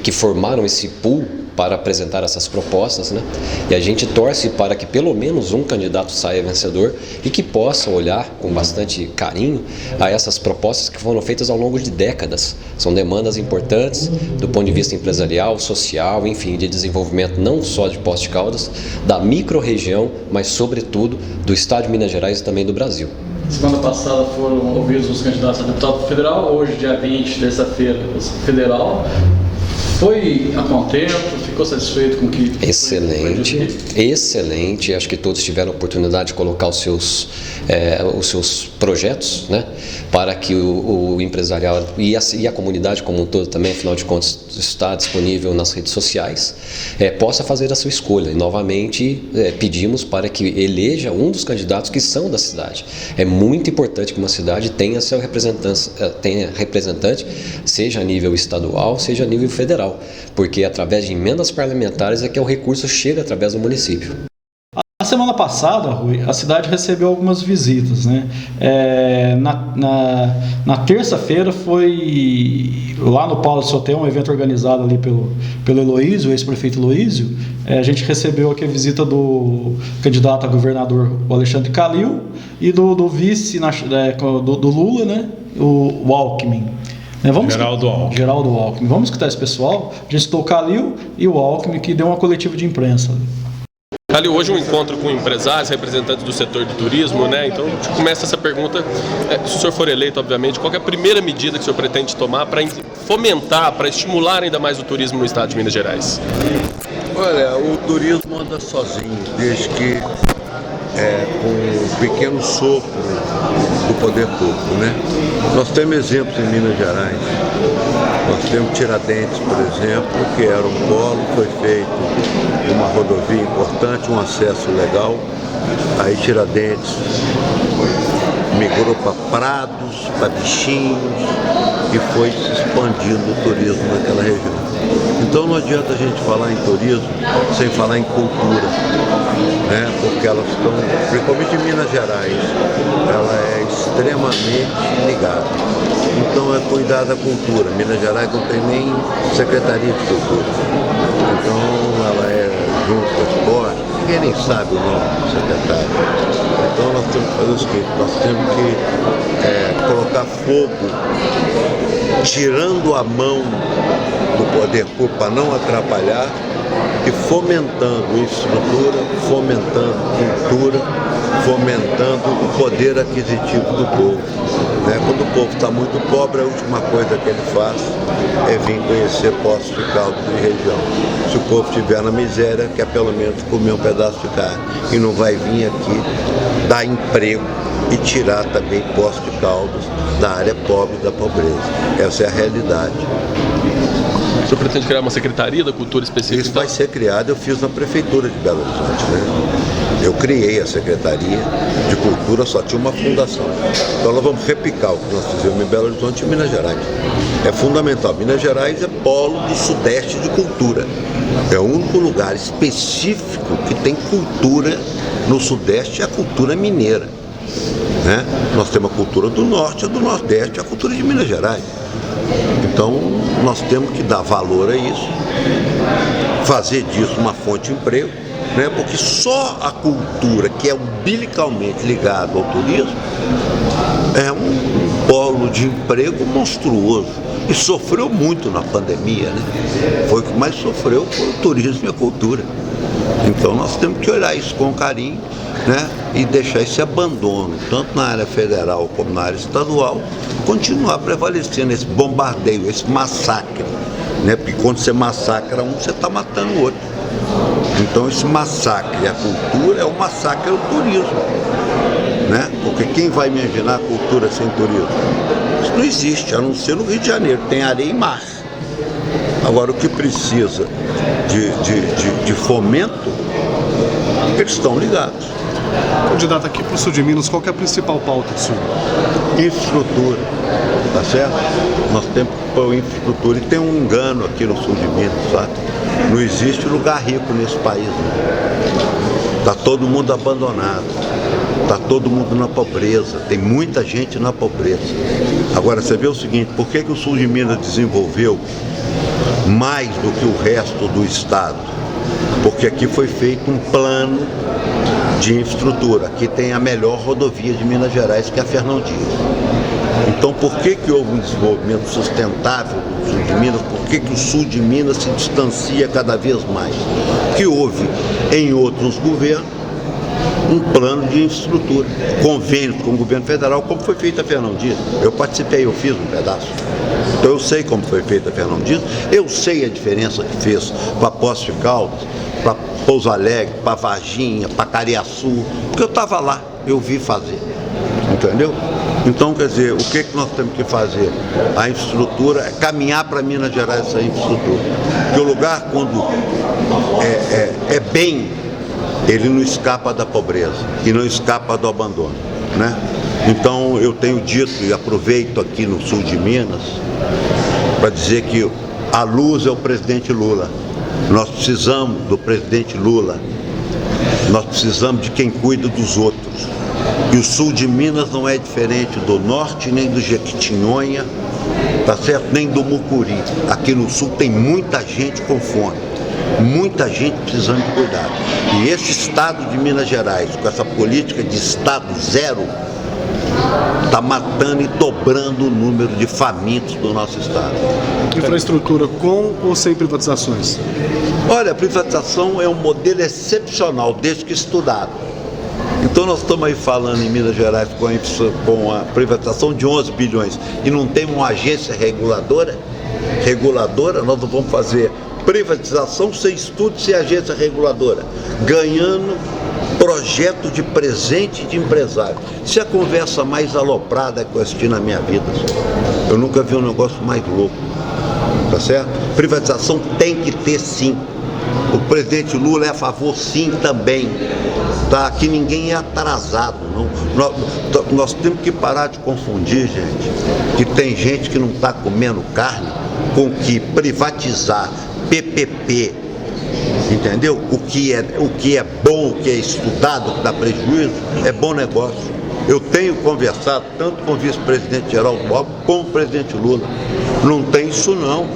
que formaram esse pool para apresentar essas propostas, né? E a gente torce para que pelo menos um candidato saia vencedor e que possa olhar com bastante carinho a essas propostas que foram feitas ao longo de décadas. São demandas importantes do ponto de vista empresarial, social, enfim, de desenvolvimento não só de Poços de Caldas, da micro-região, mas sobretudo do estado de Minas Gerais e também do Brasil. Semana passada foram ouvidos os candidatos a deputado federal, hoje, dia 20, terça-feira, federal. Foi a contento? Ficou satisfeito com o que... Excelente, excelente. Acho que todos tiveram a oportunidade de colocar os seus projetos, né, para que o empresarial e a comunidade como um todo também, afinal de contas, está disponível nas redes sociais, possa fazer a sua escolha. E, novamente, pedimos para que eleja um dos candidatos que são da cidade. É muito importante que uma cidade tenha seu representante, seja a nível estadual, seja a nível federal, porque através de emendas parlamentares é que o recurso chega através do município. A semana passada, Rui, a cidade recebeu algumas visitas, né? Na terça-feira foi lá no Palace Hotel, um evento organizado ali pelo Eloísio, o ex-prefeito Eloísio. A gente recebeu aqui a visita do candidato a governador, o Alexandre Calil, e do vice do Lula, né? O Alckmin. Geraldo Alckmin. Vamos escutar esse pessoal? A gente citou o Calil e o Alckmin, que deu uma coletiva de imprensa. Calil, hoje um encontro com empresários, representantes do setor do turismo, né? Então, a gente começa essa pergunta, se o senhor for eleito, obviamente, qual é a primeira medida que o senhor pretende tomar para fomentar, para estimular ainda mais o turismo no estado de Minas Gerais? Olha, o turismo anda sozinho, desde que com um pequeno sopro do poder público, né? Nós temos exemplos em Minas Gerais. Nós temos Tiradentes, por exemplo, que era um polo, foi feito uma rodovia importante, um acesso legal. Aí Tiradentes migrou para Prados, para Bichinhos e foi se expandindo o turismo naquela região. Então não adianta a gente falar em turismo sem falar em cultura, né? Porque elas estão, principalmente em Minas Gerais, ela é extremamente ligada. Então é cuidar da cultura. Minas Gerais não tem nem Secretaria de Cultura. Então ela é junto com o esporte, ninguém nem sabe o nome do secretário. Então nós temos que fazer o seguinte, nós temos que colocar fogo, tirando a mão do poder público para não atrapalhar e fomentando infraestrutura, fomentando cultura, fomentando o poder aquisitivo do povo. Quando o povo está muito pobre, a última coisa que ele faz é vir conhecer Poços de Caldas e região. Se o povo estiver na miséria, quer pelo menos comer um pedaço de carne e não vai vir aqui dar emprego e tirar também Poços de Caldas da área pobre da pobreza. Essa é a realidade. O senhor pretende criar uma secretaria da cultura específica? Isso vai ser criado, eu fiz na Prefeitura de Belo Horizonte, né? Eu criei a Secretaria de Cultura, só tinha uma fundação. Então nós vamos replicar o que nós fizemos em Belo Horizonte e em Minas Gerais. É fundamental. Minas Gerais é polo do Sudeste de cultura. É o único lugar específico que tem cultura no Sudeste, é a cultura mineira, né? Nós temos a cultura do Norte, a do Nordeste, a cultura de Minas Gerais. Então nós temos que dar valor a isso, fazer disso uma fonte de emprego, né? Porque só a cultura que é umbilicalmente ligada ao turismo é um polo de emprego monstruoso e sofreu muito na pandemia, né? Foi o que mais sofreu, foi o turismo e a cultura. Então nós temos que olhar isso com carinho, né? E deixar esse abandono, tanto na área federal como na área estadual, continuar prevalecendo esse bombardeio, esse massacre, né? Porque quando você massacra um, você está matando o outro. Então esse massacre à cultura é um massacre ao turismo, né? Porque quem vai imaginar a cultura sem turismo? Isso não existe, a não ser no Rio de Janeiro, tem areia e mar. Agora o que precisa de fomento, eles estão ligados. Candidato, aqui para o sul de Minas, qual que é a principal pauta do sul? Infraestrutura, tá certo? Nós temos que pôr infraestrutura. E tem um engano aqui no sul de Minas, sabe? Não existe lugar rico nesse país, né? Está todo mundo abandonado, está todo mundo na pobreza, tem muita gente na pobreza. Agora, você vê o seguinte, por que o sul de Minas desenvolveu mais do que o resto do estado? Porque aqui foi feito um plano de infraestrutura. Aqui tem a melhor rodovia de Minas Gerais, que é a Fernão Dias. Então, por que houve um desenvolvimento sustentável no sul de Minas? Por que o sul de Minas se distancia cada vez mais? Que houve, em outros governos, um plano de infraestrutura, convênio com o governo federal, como foi feita a Fernão Dias. Eu participei, eu fiz um pedaço. Então eu sei como foi feita a Fernão Dias, eu sei a diferença que fez para Poços de Caldas, para Pouso Alegre, para Varginha, para Cariaçu, porque eu estava lá, eu vi fazer, entendeu? Então, quer dizer, o que nós temos que fazer? A infraestrutura é caminhar para Minas Gerais essa infraestrutura. Porque o lugar, quando é bem, ele não escapa da pobreza e não escapa do abandono, né? Então, eu tenho dito e aproveito aqui no sul de Minas para dizer que a luz é o presidente Lula. Nós precisamos do presidente Lula. Nós precisamos de quem cuida dos outros. E o sul de Minas não é diferente do norte, nem do Jequitinhonha, tá certo? Nem do Mucuri. Aqui no sul tem muita gente com fome, muita gente precisando de cuidado. E esse estado de Minas Gerais, com essa política de estado zero, está matando e dobrando o número de famintos do nosso estado. Infraestrutura com ou sem privatizações? Olha, a privatização é um modelo excepcional, desde que estudado. Então nós estamos aí falando em Minas Gerais com a privatização de 11 bilhões e não tem uma agência reguladora, nós não vamos fazer privatização sem estudo, sem agência reguladora, ganhando projeto de presente de empresário. Isso é a conversa mais aloprada que eu assisti na minha vida. Eu nunca vi um negócio mais louco, tá certo? Privatização tem que ter sim. O presidente Lula é a favor sim também. Tá? Aqui ninguém é atrasado, não. Nós temos que parar de confundir, gente, que tem gente que não está comendo carne com que privatizar, PPP, entendeu? O que é bom, o que é estudado, o que dá prejuízo, é bom negócio. Eu tenho conversado tanto com o vice-presidente Geraldo Alckmin como com o presidente Lula. Não tem isso não.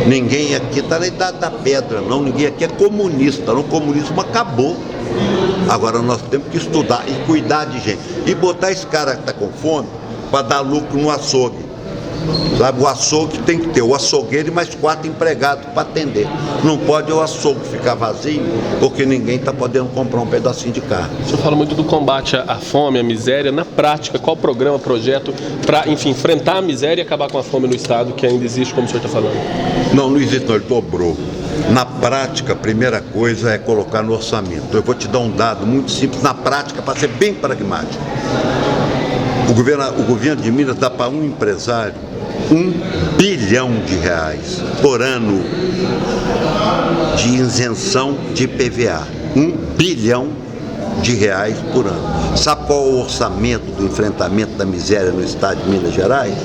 Ninguém aqui está na idade da pedra, não. Ninguém aqui é comunista, não. O comunismo acabou. Agora nós temos que estudar e cuidar de gente. E botar esse cara que está com fome para dar lucro no açougue. Sabe, o açougue tem que ter o açougueiro e mais 4 empregados para atender. Não pode o açougue ficar vazio, porque ninguém está podendo comprar um pedacinho de carne. O senhor fala muito do combate à fome, à miséria. Na prática, qual programa, projeto para, enfim, enfrentar a miséria e acabar com a fome no estado, que ainda existe, como o senhor está falando? Não existe, não, ele dobrou. Na prática, a primeira coisa é colocar no orçamento. Eu vou te dar um dado muito simples, na prática, para ser bem pragmático. O governo de Minas dá para um empresário R$1 bilhão por ano de isenção de IPVA. R$1 bilhão por ano. Sabe qual é o orçamento do enfrentamento da miséria no estado de Minas Gerais?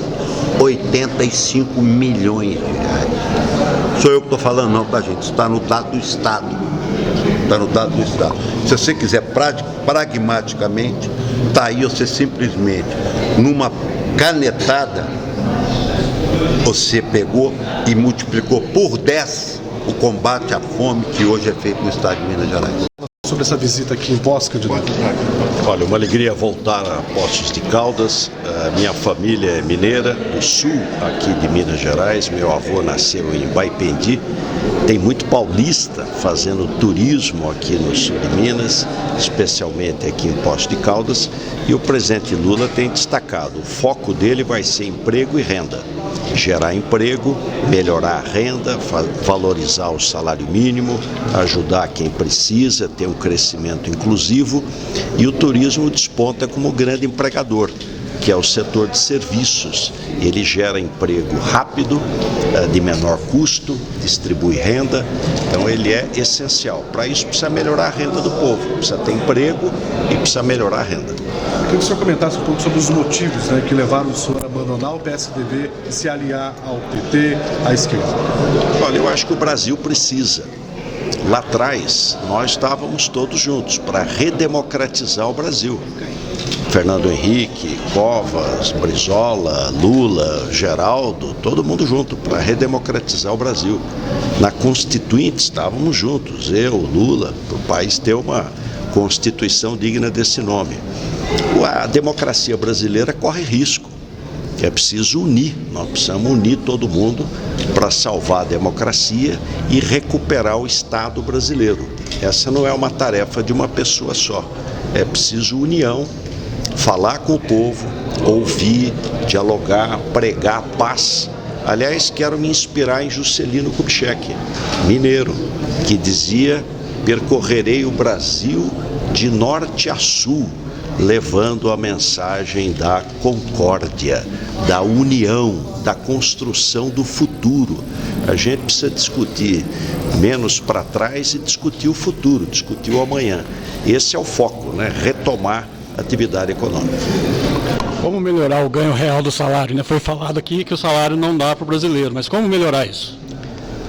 85 milhões de reais. Sou eu que estou falando, não, tá, gente? Isso está no dado do Estado. Está no dado do Estado. Se você quiser pragmaticamente, está aí, você simplesmente, numa canetada, você pegou e multiplicou por 10 o combate à fome que hoje é feito no estado de Minas Gerais. Sobre essa visita aqui em Poços, candidato? Olha, uma alegria voltar a Poços de Caldas. Minha família é mineira, do sul aqui de Minas Gerais. Meu avô nasceu em Baipendi. Tem muito paulista fazendo turismo aqui no sul de Minas, especialmente aqui em Poços de Caldas. E o presidente Lula tem destacado, o foco dele vai ser emprego e renda. Gerar emprego, melhorar a renda, valorizar o salário mínimo, ajudar quem precisa, ter um crescimento inclusivo, e o turismo desponta como grande empregador, que é o setor de serviços. Ele gera emprego rápido, de menor custo, distribui renda, então ele é essencial. Para isso precisa melhorar a renda do povo, precisa ter emprego e precisa melhorar a renda. Eu queria que o senhor comentasse um pouco sobre os motivos, né, que levaram o senhor a abandonar o PSDB e se aliar ao PT, à esquerda. Olha, eu acho que o Brasil precisa. Lá atrás, nós estávamos todos juntos para redemocratizar o Brasil. Fernando Henrique, Covas, Brizola, Lula, Geraldo, todo mundo junto para redemocratizar o Brasil. Na Constituinte estávamos juntos, eu, Lula, para o país ter uma Constituição digna desse nome. A democracia brasileira corre risco. É preciso unir, nós precisamos unir todo mundo para salvar a democracia e recuperar o Estado brasileiro. Essa não é uma tarefa de uma pessoa só, é preciso união, falar com o povo, ouvir, dialogar, pregar paz. Aliás, quero me inspirar em Juscelino Kubitschek, mineiro, que dizia: percorrerei o Brasil de norte a sul, levando a mensagem da concórdia, da união, da construção do futuro. A gente precisa discutir menos para trás e discutir o futuro, discutir o amanhã. Esse é o foco, né? Retomar a atividade econômica. Como melhorar o ganho real do salário, né? Foi falado aqui que o salário não dá para o brasileiro, mas como melhorar isso?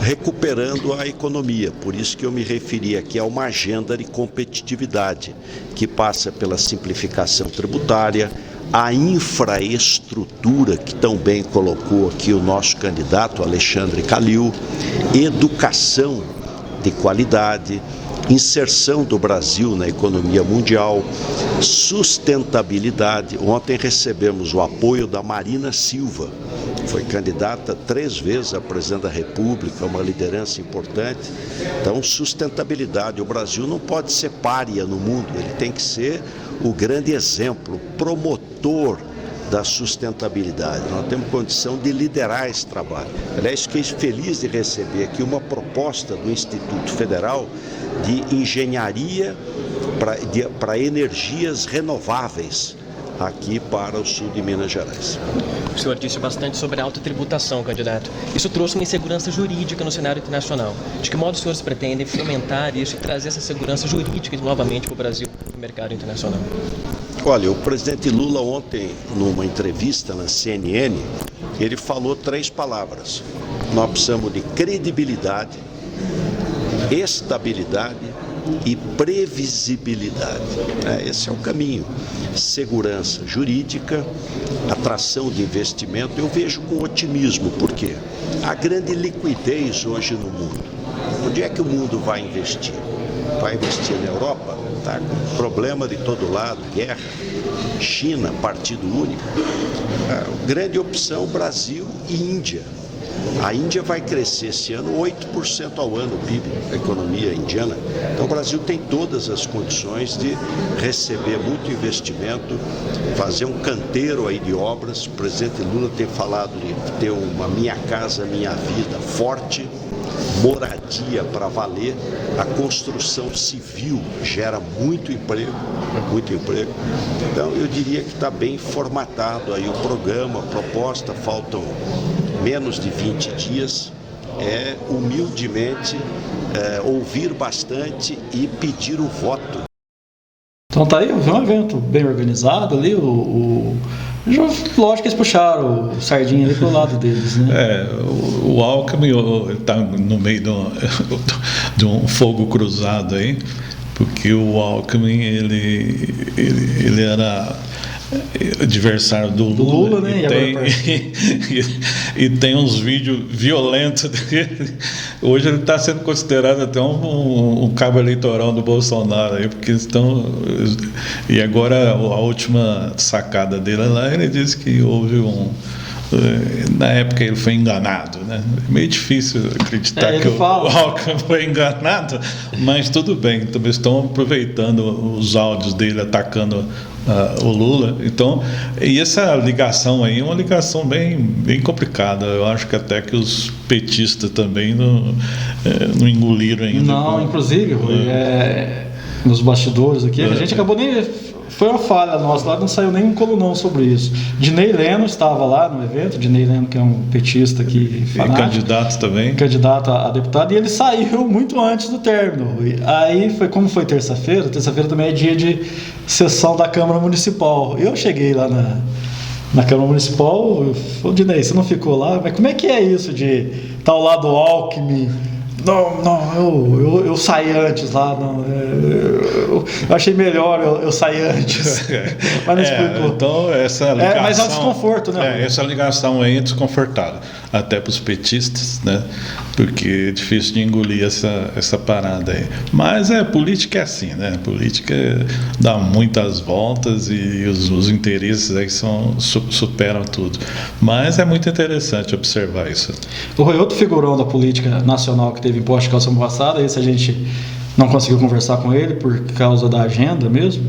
Recuperando a economia, por isso que eu me referi aqui a uma agenda de competitividade, que passa pela simplificação tributária, a infraestrutura, que tão bem colocou aqui o nosso candidato Alexandre Calil, educação de qualidade, inserção do Brasil na economia mundial, sustentabilidade. Ontem recebemos o apoio da Marina Silva, foi candidata 3 vezes a presidente da República, uma liderança importante. Então, sustentabilidade. O Brasil não pode ser pária no mundo, ele tem que ser o grande exemplo, promotor da sustentabilidade. Nós temos condição de liderar esse trabalho. Aliás, fiquei feliz de receber aqui uma proposta do Instituto Federal de engenharia para energias renováveis aqui para o sul de Minas Gerais. O senhor disse bastante sobre a alta tributação, candidato. Isso trouxe uma insegurança jurídica no cenário internacional. De que modo os senhores pretendem fomentar isso e trazer essa segurança jurídica novamente para o Brasil, no mercado internacional? Olha, o presidente Lula ontem, numa entrevista na CNN, ele falou 3 palavras. Nós precisamos de credibilidade, estabilidade e previsibilidade. Esse é o caminho. Segurança jurídica, atração de investimento. Eu vejo com otimismo, porque há grande liquidez hoje no mundo. Onde é que o mundo vai investir? Vai investir na Europa? Está com problema de todo lado, guerra. China, partido único. Grande opção, Brasil e Índia. A Índia vai crescer esse ano 8% ao ano, o PIB, a economia indiana. Então o Brasil tem todas as condições de receber muito investimento, fazer um canteiro aí de obras. O presidente Lula tem falado de ter uma Minha Casa Minha Vida forte, moradia para valer, a construção civil gera muito emprego. Então eu diria que está bem formatado aí o programa, a proposta, faltam menos de 20 dias, humildemente ouvir bastante e pedir o voto. Então tá aí, foi um evento bem organizado ali, lógico que eles puxaram o Sardinha ali pro lado deles, né? O Alckmin está no meio de um fogo cruzado aí, porque o Alckmin ele era adversário do Lula, né? E tem uns vídeos violentos dele. Hoje ele está sendo considerado até um cabo eleitoral do Bolsonaro aí, porque estão. E agora a última sacada dele lá, ele disse que houve na época ele foi enganado, né? É meio difícil acreditar que o Alckmin foi enganado, mas tudo bem, também estão aproveitando os áudios dele atacando o Lula. Então, e essa ligação aí é uma ligação bem complicada. Eu acho que até que os petistas também não engoliram ainda. Não, inclusive, nos bastidores aqui, a gente acabou nem... Foi uma falha nossa lá, não saiu nenhum colunão sobre isso. Dinei Leno estava lá no evento, Dinei Leno, que é um petista aqui fanático. E candidato também. Candidato a deputado, e ele saiu muito antes do término. Aí, como foi terça-feira também é dia de sessão da Câmara Municipal. Eu cheguei lá na Câmara Municipal, eu falei, Dinei, você não ficou lá? Mas como é que é isso de estar ao lado do Alckmin? Não, eu saí antes lá, eu achei melhor eu sair antes. Mas não explicou. Então, essa ligação. Mas é um desconforto, né? Essa ligação aí é desconfortável, até para os petistas, né? Porque é difícil de engolir essa parada aí. Mas política é assim, né? Política dá muitas voltas e os interesses aí superam tudo. Mas é muito interessante observar isso. Outro figurão da política nacional que teve em Portugal semana passada, esse a gente não conseguiu conversar com ele por causa da agenda mesmo,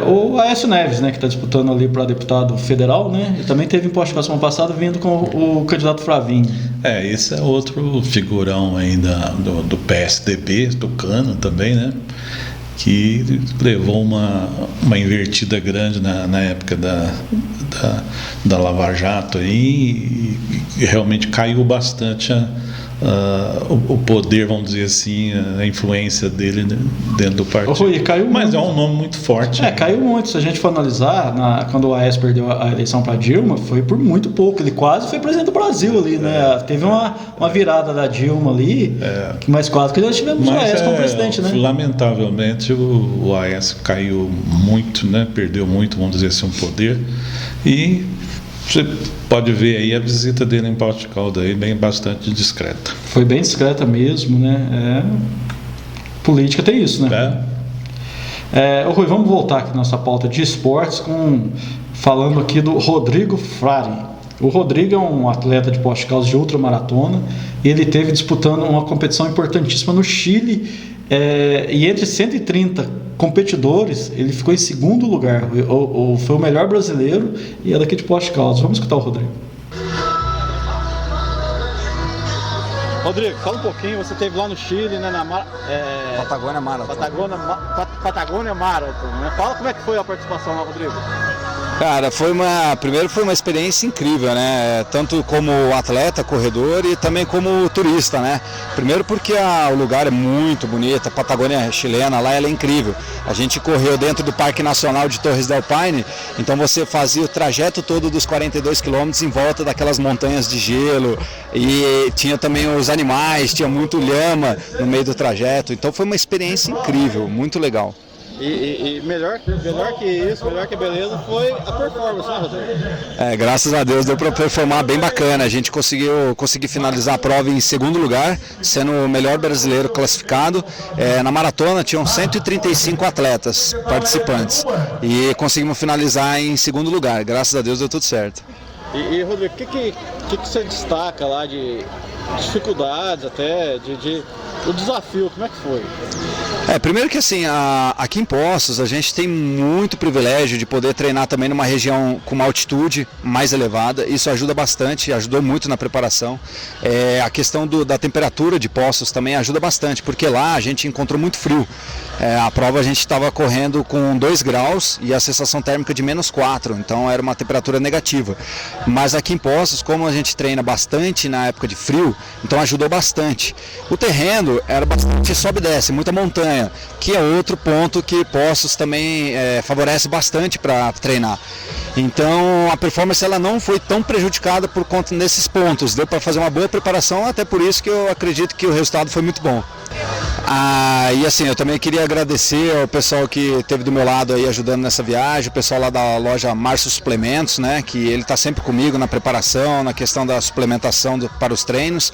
o Aécio Neves, né, que está disputando ali para deputado federal, né, e também teve em Portugal semana passada vindo com o candidato Flavinho. Esse é outro figurão ainda do PSDB, tucano também, né, que levou uma invertida grande na época da Lava Jato aí, e realmente caiu bastante o poder, vamos dizer assim, a influência dele dentro do partido. Mas é um nome muito forte. Caiu muito. Se a gente for analisar, quando o Aécio perdeu a eleição para Dilma, foi por muito pouco. Ele quase foi presidente do Brasil ali, né? Teve uma virada da Dilma ali, mas quase que nós tivemos o Aécio como presidente, né? Lamentavelmente, o Aécio caiu muito, né? Perdeu muito, vamos dizer assim, o poder. E você pode ver aí a visita dele em Poços de Caldas aí, bastante discreta. Foi bem discreta mesmo, né? Política tem isso, né? Rui, vamos voltar aqui na nossa pauta de esportes, falando aqui do Rodrigo Frari. O Rodrigo é um atleta de Poços de Caldas de ultramaratona. Ele esteve disputando uma competição importantíssima no Chile, e entre 130 competidores, ele ficou em segundo lugar. Foi o melhor brasileiro e é daqui de Poços de Caldas. Vamos escutar o Rodrigo. Rodrigo, fala um pouquinho. Você esteve lá no Chile, né, Patagônia Marathon. Patagônia Marathon, né? Fala como é que foi a participação lá, Rodrigo. Cara, primeiro foi uma experiência incrível, né? Tanto como atleta, corredor e também como turista, né? Primeiro porque o lugar é muito bonito, a Patagônia chilena lá ela é incrível. A gente correu dentro do Parque Nacional de Torres del Paine, então você fazia o trajeto todo dos 42 quilômetros em volta daquelas montanhas de gelo e tinha também os animais, tinha muito lhama no meio do trajeto, então foi uma experiência incrível, muito legal. E melhor que isso, melhor que beleza, foi a performance, né, Rodrigo? Graças a Deus deu para performar bem bacana. A gente conseguiu finalizar a prova em segundo lugar, sendo o melhor brasileiro classificado. Na maratona tinham 135 atletas participantes e conseguimos finalizar em segundo lugar. Graças a Deus deu tudo certo. E Rodrigo, que você destaca lá de dificuldades, até o desafio, como é que foi? Primeiro que assim, aqui em Poços a gente tem muito privilégio de poder treinar também numa região com uma altitude mais elevada, isso ajuda bastante, ajudou muito na preparação. A questão da temperatura de Poços também ajuda bastante, porque lá a gente encontrou muito frio. A prova a gente estava correndo com 2 graus e a sensação térmica de -4, então era uma temperatura negativa. Mas aqui em Poços, como a gente treina bastante na época de frio, então ajudou bastante. O terreno era bastante sobe e desce, muita montanha, que é outro ponto que Poços também favorece bastante para treinar. Então a performance ela não foi tão prejudicada por conta desses pontos, deu para fazer uma boa preparação, até por isso que eu acredito que o resultado foi muito bom. E assim, eu também queria agradecer ao pessoal que esteve do meu lado aí ajudando nessa viagem, o pessoal lá da loja Márcio Suplementos, né, que ele está sempre comigo na preparação, na questão da suplementação para os treinos.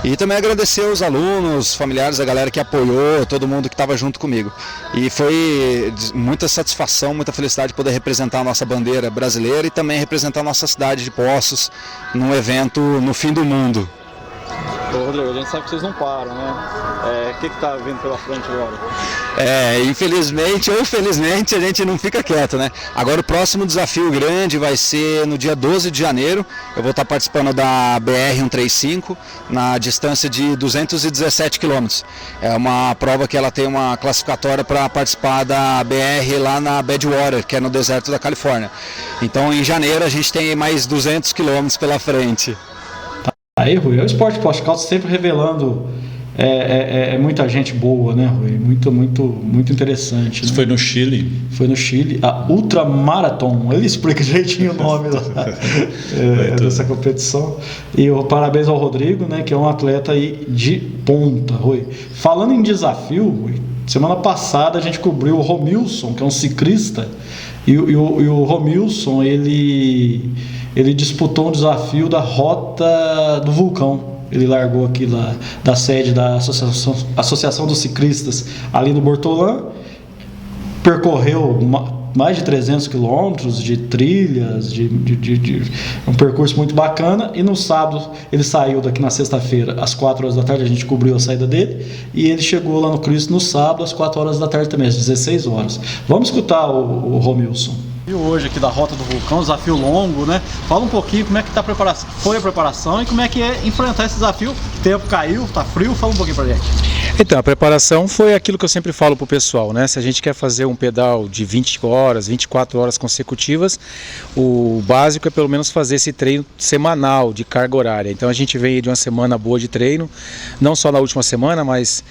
E também agradecer os alunos, familiares, a galera que apoiou, todo mundo que estava junto comigo. E foi muita satisfação, muita felicidade poder representar a nossa bandeira brasileira e também representar a nossa cidade de Poços num evento no fim do mundo. Ô, Rodrigo, a gente sabe que vocês não param, né? O que está vindo pela frente agora? Infelizmente ou felizmente a gente não fica quieto, né? Agora o próximo desafio grande vai ser no dia 12 de janeiro. Eu vou estar participando da BR-135 na distância de 217 quilômetros. É uma prova que ela tem uma classificatória para participar da BR lá na Badwater, que é no deserto da Califórnia. Então em janeiro a gente tem mais 200 quilômetros pela frente. Aí, Rui, é o esporte post-calço sempre revelando muita gente boa, né, Rui? Muito interessante. Isso, né? Foi no Chile? Foi no Chile, a Ultramarathon. Ele explica direitinho o nome dessa competição. E parabéns ao Rodrigo, né, que é um atleta aí de ponta, Rui. Falando em desafio, Rui, semana passada a gente cobriu o Romilson, que é um ciclista, e o Romilson, ele disputou um desafio da Rota do Vulcão. Ele largou aqui lá da sede da Associação dos Ciclistas ali no Bortolã, percorreu mais de 300 quilômetros de trilhas, de um percurso muito bacana, e no sábado ele saiu daqui na sexta-feira às 4 horas da tarde, a gente cobriu a saída dele, e ele chegou lá no Cristo no sábado às 4 horas da tarde também, às 16 horas. Vamos escutar o Romilson. E hoje aqui da Rota do Vulcão, desafio longo, né? Fala um pouquinho como é que foi a preparação e como é que é enfrentar esse desafio. O tempo caiu, tá frio, fala um pouquinho pra gente. Então, a preparação foi aquilo que eu sempre falo pro pessoal, né? Se a gente quer fazer um pedal de 20 horas, 24 horas consecutivas, o básico é pelo menos fazer esse treino semanal de carga horária. Então a gente vem de uma semana boa de treino, não só na última semana, mas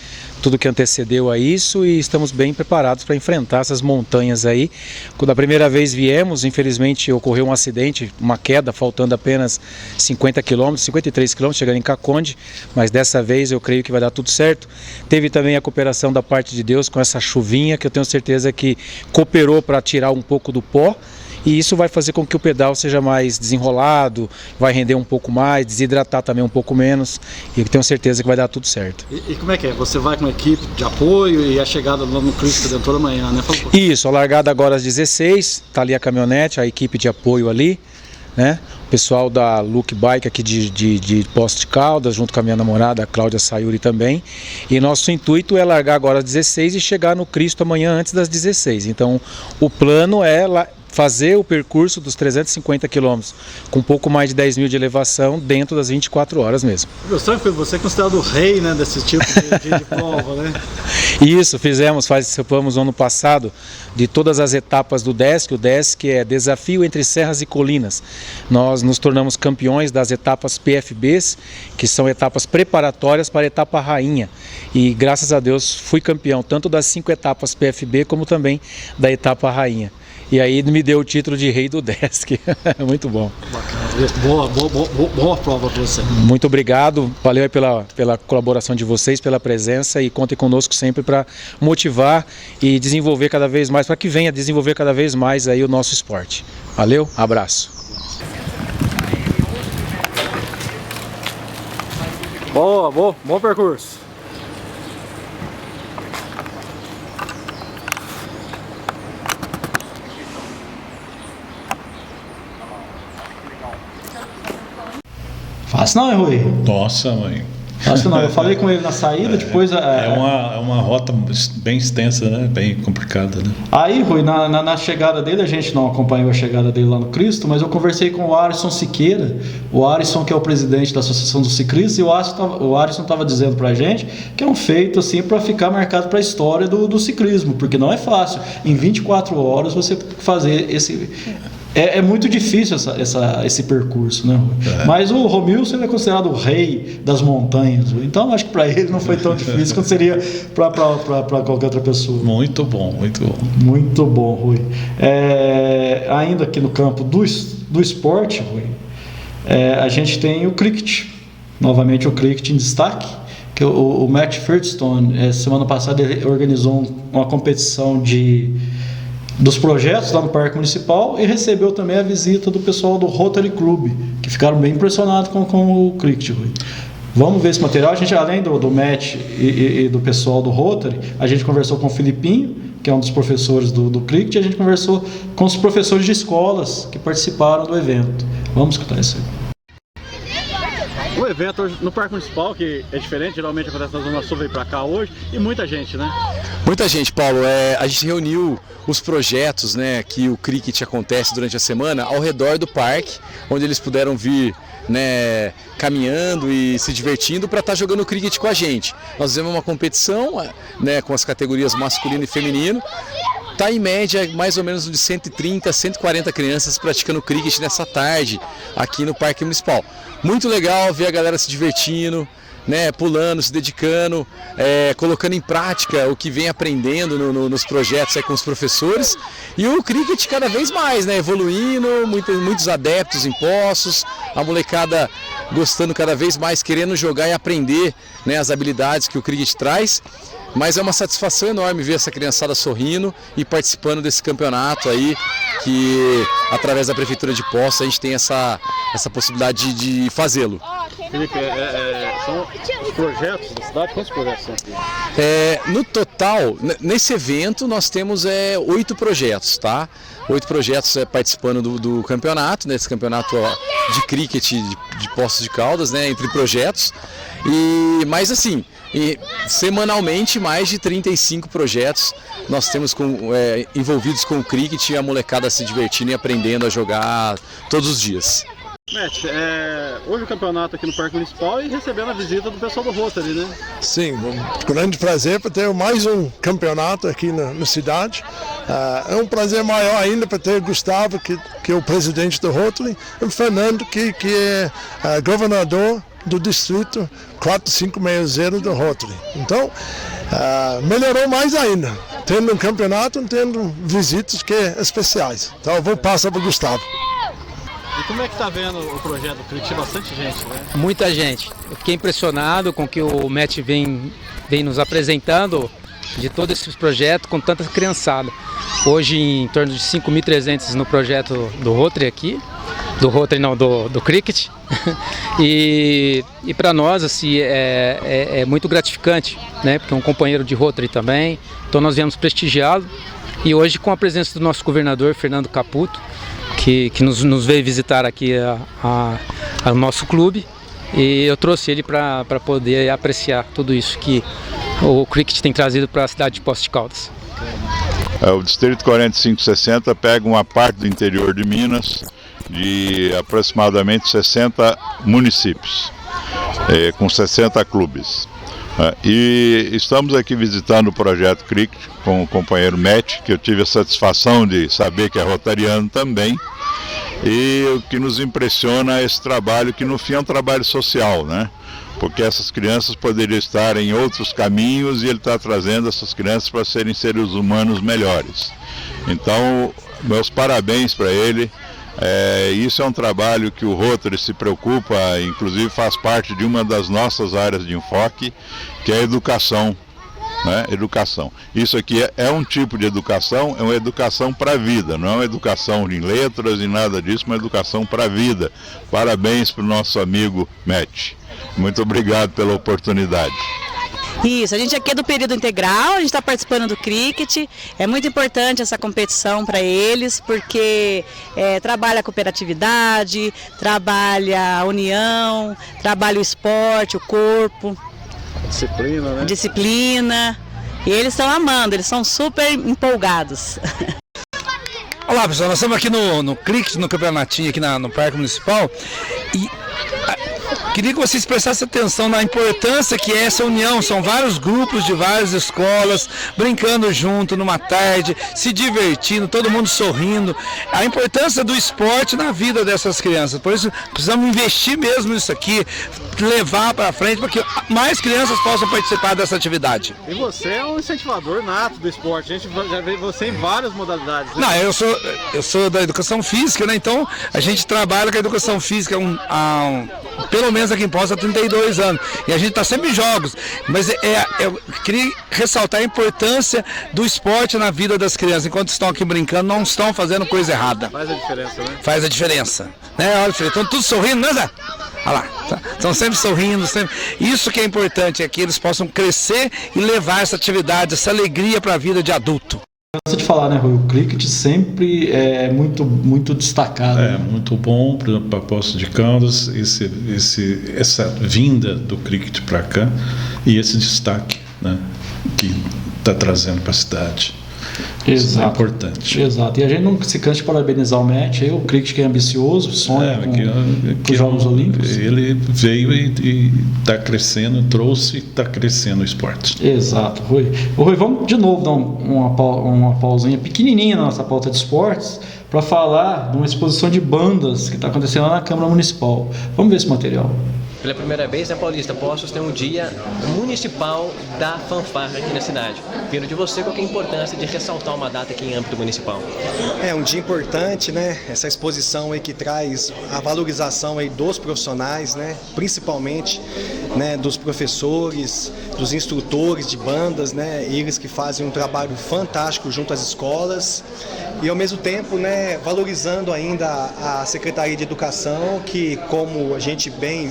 tudo que antecedeu a isso, e estamos bem preparados para enfrentar essas montanhas aí. Quando a primeira vez viemos, infelizmente ocorreu um acidente, uma queda, faltando apenas 50 km, 53 km, chegando em Caconde, mas dessa vez eu creio que vai dar tudo certo. Teve também a cooperação da parte de Deus com essa chuvinha, que eu tenho certeza que cooperou para tirar um pouco do pó, e isso vai fazer com que o pedal seja mais desenrolado, vai render um pouco mais, desidratar também um pouco menos, e eu tenho certeza que vai dar tudo certo. E como é que é? Você vai com uma equipe de apoio e a chegada lá no Cristo Redentor amanhã, né? Isso, a largada agora às 16, tá ali a caminhonete, a equipe de apoio ali, né? O pessoal da Look Bike aqui de Poços de Caldas, junto com a minha namorada, a Cláudia Sayuri também. E nosso intuito é largar agora às 16 e chegar no Cristo amanhã antes das 16. Então o plano é fazer o percurso dos 350 quilômetros com um pouco mais de 10 mil de elevação dentro das 24 horas mesmo. Tranquilo, você é considerado o rei, né, desse tipo de prova, né? Isso, participamos no ano passado de todas as etapas do DESC. O DESC é Desafio entre Serras e Colinas. Nós nos tornamos campeões das etapas PFBs, que são etapas preparatórias para a etapa rainha. E graças a Deus fui campeão tanto das 5 etapas PFB como também da etapa rainha. E aí me deu o título de rei do DESC. Muito bom. Bacana. Boa prova para você. Muito obrigado. Valeu pela colaboração de vocês, pela presença, e contem conosco sempre para motivar e desenvolver cada vez mais, para que venha desenvolver cada vez mais aí o nosso esporte. Valeu, abraço. Bom percurso. Fácil não, hein, Rui? Nossa, mãe. Fácil não. Eu falei com ele na saída, depois... É uma rota bem extensa, né? Bem complicada, né? Aí, Rui, na chegada dele, a gente não acompanhou a chegada dele lá no Cristo, mas eu conversei com o Arisson Siqueira, o Arisson que é o presidente da Associação dos Ciclistas, e o Arisson estava dizendo pra gente que é um feito assim para ficar marcado para a história do ciclismo, porque não é fácil. Em 24 horas você fazer esse... É muito difícil esse percurso, né, Rui? Mas o Romilson é considerado o rei das montanhas, Rui. Então acho que para ele não foi tão difícil quanto seria para qualquer outra pessoa. Muito bom, muito bom. Muito bom, Rui. Ainda aqui no campo do esporte, Rui, a gente tem o cricket. Novamente o cricket em destaque. Que o Matt Featherstone, semana passada, ele organizou uma competição dos projetos lá no Parque Municipal e recebeu também a visita do pessoal do Rotary Club, que ficaram bem impressionados com o cricket, Rui. Vamos ver esse material. A gente, além do Matt e do pessoal do Rotary, a gente conversou com o Filipinho, que é um dos professores do cricket, e a gente conversou com os professores de escolas que participaram do evento. Vamos escutar isso aí. O evento hoje no Parque Municipal, que é diferente, geralmente acontece na Zona Sul, veio para cá hoje, e muita gente, né? Muita gente, Paulo. A gente reuniu os projetos, né, que o cricket acontece durante a semana ao redor do parque, onde eles puderam vir, né, caminhando e se divertindo para estar jogando cricket com a gente. Nós fizemos uma competição, né, com as categorias masculino e feminino. Está em média mais ou menos de 130, 140 crianças praticando cricket nessa tarde aqui no Parque Municipal. Muito legal ver a galera se divertindo, né, pulando, se dedicando, colocando em prática o que vem aprendendo nos projetos com os professores. E o cricket cada vez mais, né, evoluindo, muitos adeptos em Poços, a molecada gostando cada vez mais, querendo jogar e aprender, né, as habilidades que o cricket traz. Mas é uma satisfação enorme ver essa criançada sorrindo e participando desse campeonato aí, que através da Prefeitura de Poços a gente tem essa possibilidade de fazê-lo. Felipe, são os projetos da cidade? Quantos projetos são aqui? No total, nesse evento nós temos 8 projetos, tá? 8 projetos participando do campeonato, nesse campeonato de cricket de Poços de Caldas, né, entre projetos. Mas assim, semanalmente mais de 35 projetos nós temos envolvidos com o cricket e a molecada se divertindo e aprendendo a jogar todos os dias. Matt, hoje o campeonato aqui no Parque Municipal e recebendo a visita do pessoal do Rotary, né? Sim, um grande prazer para ter mais um campeonato aqui na cidade. É um prazer maior ainda para ter o Gustavo, que é o presidente do Rotary, e o Fernando, que é governador do distrito 4560 do Rotary. Então, melhorou mais ainda, tendo um campeonato, tendo visitas que é especiais. Então, eu vou passar para o Gustavo. E como é que está vendo o projeto do cricket? Bastante gente, né? Muita gente. Eu fiquei impressionado com o que o Matt vem nos apresentando de todo esse projeto com tanta criançada. Hoje em torno de 5.300 no projeto do Rotary aqui. Do Rotary não, do cricket. E para nós assim, é muito gratificante, né? Porque é um companheiro de Rotary também. Então nós viemos prestigiá-lo. E hoje com a presença do nosso governador, Fernando Caputo, que nos veio visitar aqui ao nosso clube, e eu trouxe ele para poder apreciar tudo isso que o cricket tem trazido para a cidade de Poços de Caldas. O Distrito 4560 pega uma parte do interior de Minas, de aproximadamente 60 municípios, com 60 clubes. E estamos aqui visitando o projeto Cricket com o companheiro Matt, que eu tive a satisfação de saber que é rotariano também. E o que nos impressiona é esse trabalho, que no fim é um trabalho social, né? Porque essas crianças poderiam estar em outros caminhos e ele está trazendo essas crianças para serem seres humanos melhores. Então, meus parabéns para ele. Isso é um trabalho que o Rotary se preocupa, inclusive faz parte de uma das nossas áreas de enfoque, que é a educação, né? Educação. Isso aqui é um tipo de educação, é uma educação para a vida, não é uma educação em letras e nada disso, uma educação para a vida. Parabéns para o nosso amigo Matt. Muito obrigado pela oportunidade. Isso, a gente aqui é do período integral, a gente está participando do cricket, é muito importante essa competição para eles, porque trabalha a cooperatividade, trabalha a união, trabalha o esporte, o corpo. Disciplina, né? Disciplina, e eles estão amando, eles são super empolgados. Olá pessoal, nós estamos aqui no cricket, no campeonatinho aqui no Parque Municipal e queria que vocês prestassem atenção na importância que é essa união. São vários grupos de várias escolas brincando junto numa tarde, se divertindo, todo mundo sorrindo. A importância do esporte na vida dessas crianças. Por isso precisamos investir mesmo nisso aqui, levar para frente para que mais crianças possam participar dessa atividade. E você é um incentivador nato do esporte. A gente já vê você em várias modalidades. Né? Não, eu sou da educação física, né? Então a gente trabalha com a educação física pelo menos aqui em Poços há 32 anos. E a gente está sempre em jogos. Mas eu queria ressaltar a importância do esporte na vida das crianças. Enquanto estão aqui brincando, não estão fazendo coisa errada. Faz a diferença, né? Faz a diferença. Né? Olha, estão todos sorrindo, né, Zé? Olha lá, estão sempre sorrindo, sempre. Isso que é importante, é que eles possam crescer e levar essa atividade, essa alegria para a vida de adulto. Gosto de falar, né, Rui? O cricket sempre é muito destacado. É muito bom para Poços de Caldas essa vinda do cricket para cá e esse destaque, né, que está trazendo para a cidade. Exato. Isso é importante. Exato. E a gente não se cansa de parabenizar o Matt, o cricket que é ambicioso, sonha com os Jogos Olímpicos. Ele veio e está crescendo, trouxe e está crescendo o esporte. Exato, Rui. Rui, vamos de novo dar uma pausinha pequenininha na nossa pauta de esportes para falar de uma exposição de bandas que está acontecendo lá na Câmara Municipal. Vamos ver esse material. Pela primeira vez, né, Paulista, Poços tem um dia municipal da fanfarra aqui na cidade. Vindo de você, qual que é a importância de ressaltar uma data aqui em âmbito municipal? É um dia importante, né? Essa exposição aí que traz a valorização aí dos profissionais, né? Principalmente, né, dos professores, dos instrutores de bandas, né? Eles que fazem um trabalho fantástico junto às escolas e ao mesmo tempo, né, valorizando ainda a Secretaria de Educação, que, como a gente bem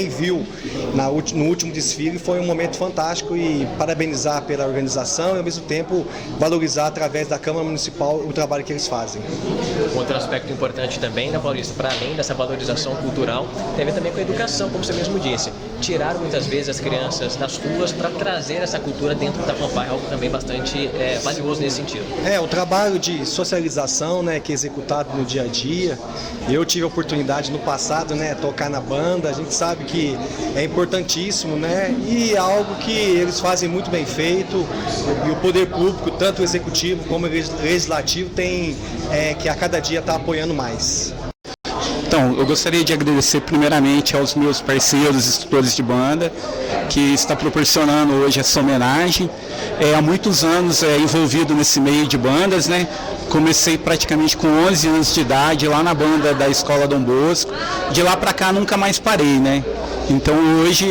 viu no último desfile, foi um momento fantástico, e parabenizar pela organização e ao mesmo tempo valorizar através da Câmara Municipal o trabalho que eles fazem. Outro aspecto importante também, né, Paulista, para além dessa valorização cultural, tem a ver também com a educação, como você mesmo disse. Tirar muitas vezes as crianças das ruas para trazer essa cultura dentro da fanfarra, é algo também bastante valioso nesse sentido. O trabalho de socialização, né, que é executado no dia a dia. Eu tive a oportunidade no passado, né, tocar na banda. A gente sabe que é importantíssimo, né, e é algo que eles fazem muito bem feito, e o poder público, tanto o executivo como o legislativo, tem que a cada dia estar apoiando mais. Então, eu gostaria de agradecer primeiramente aos meus parceiros, instrutores de banda, que está proporcionando hoje essa homenagem. Há muitos anos envolvido nesse meio de bandas, né? Comecei praticamente com 11 anos de idade lá na banda da Escola Dom Bosco. De lá para cá nunca mais parei, né? Então hoje,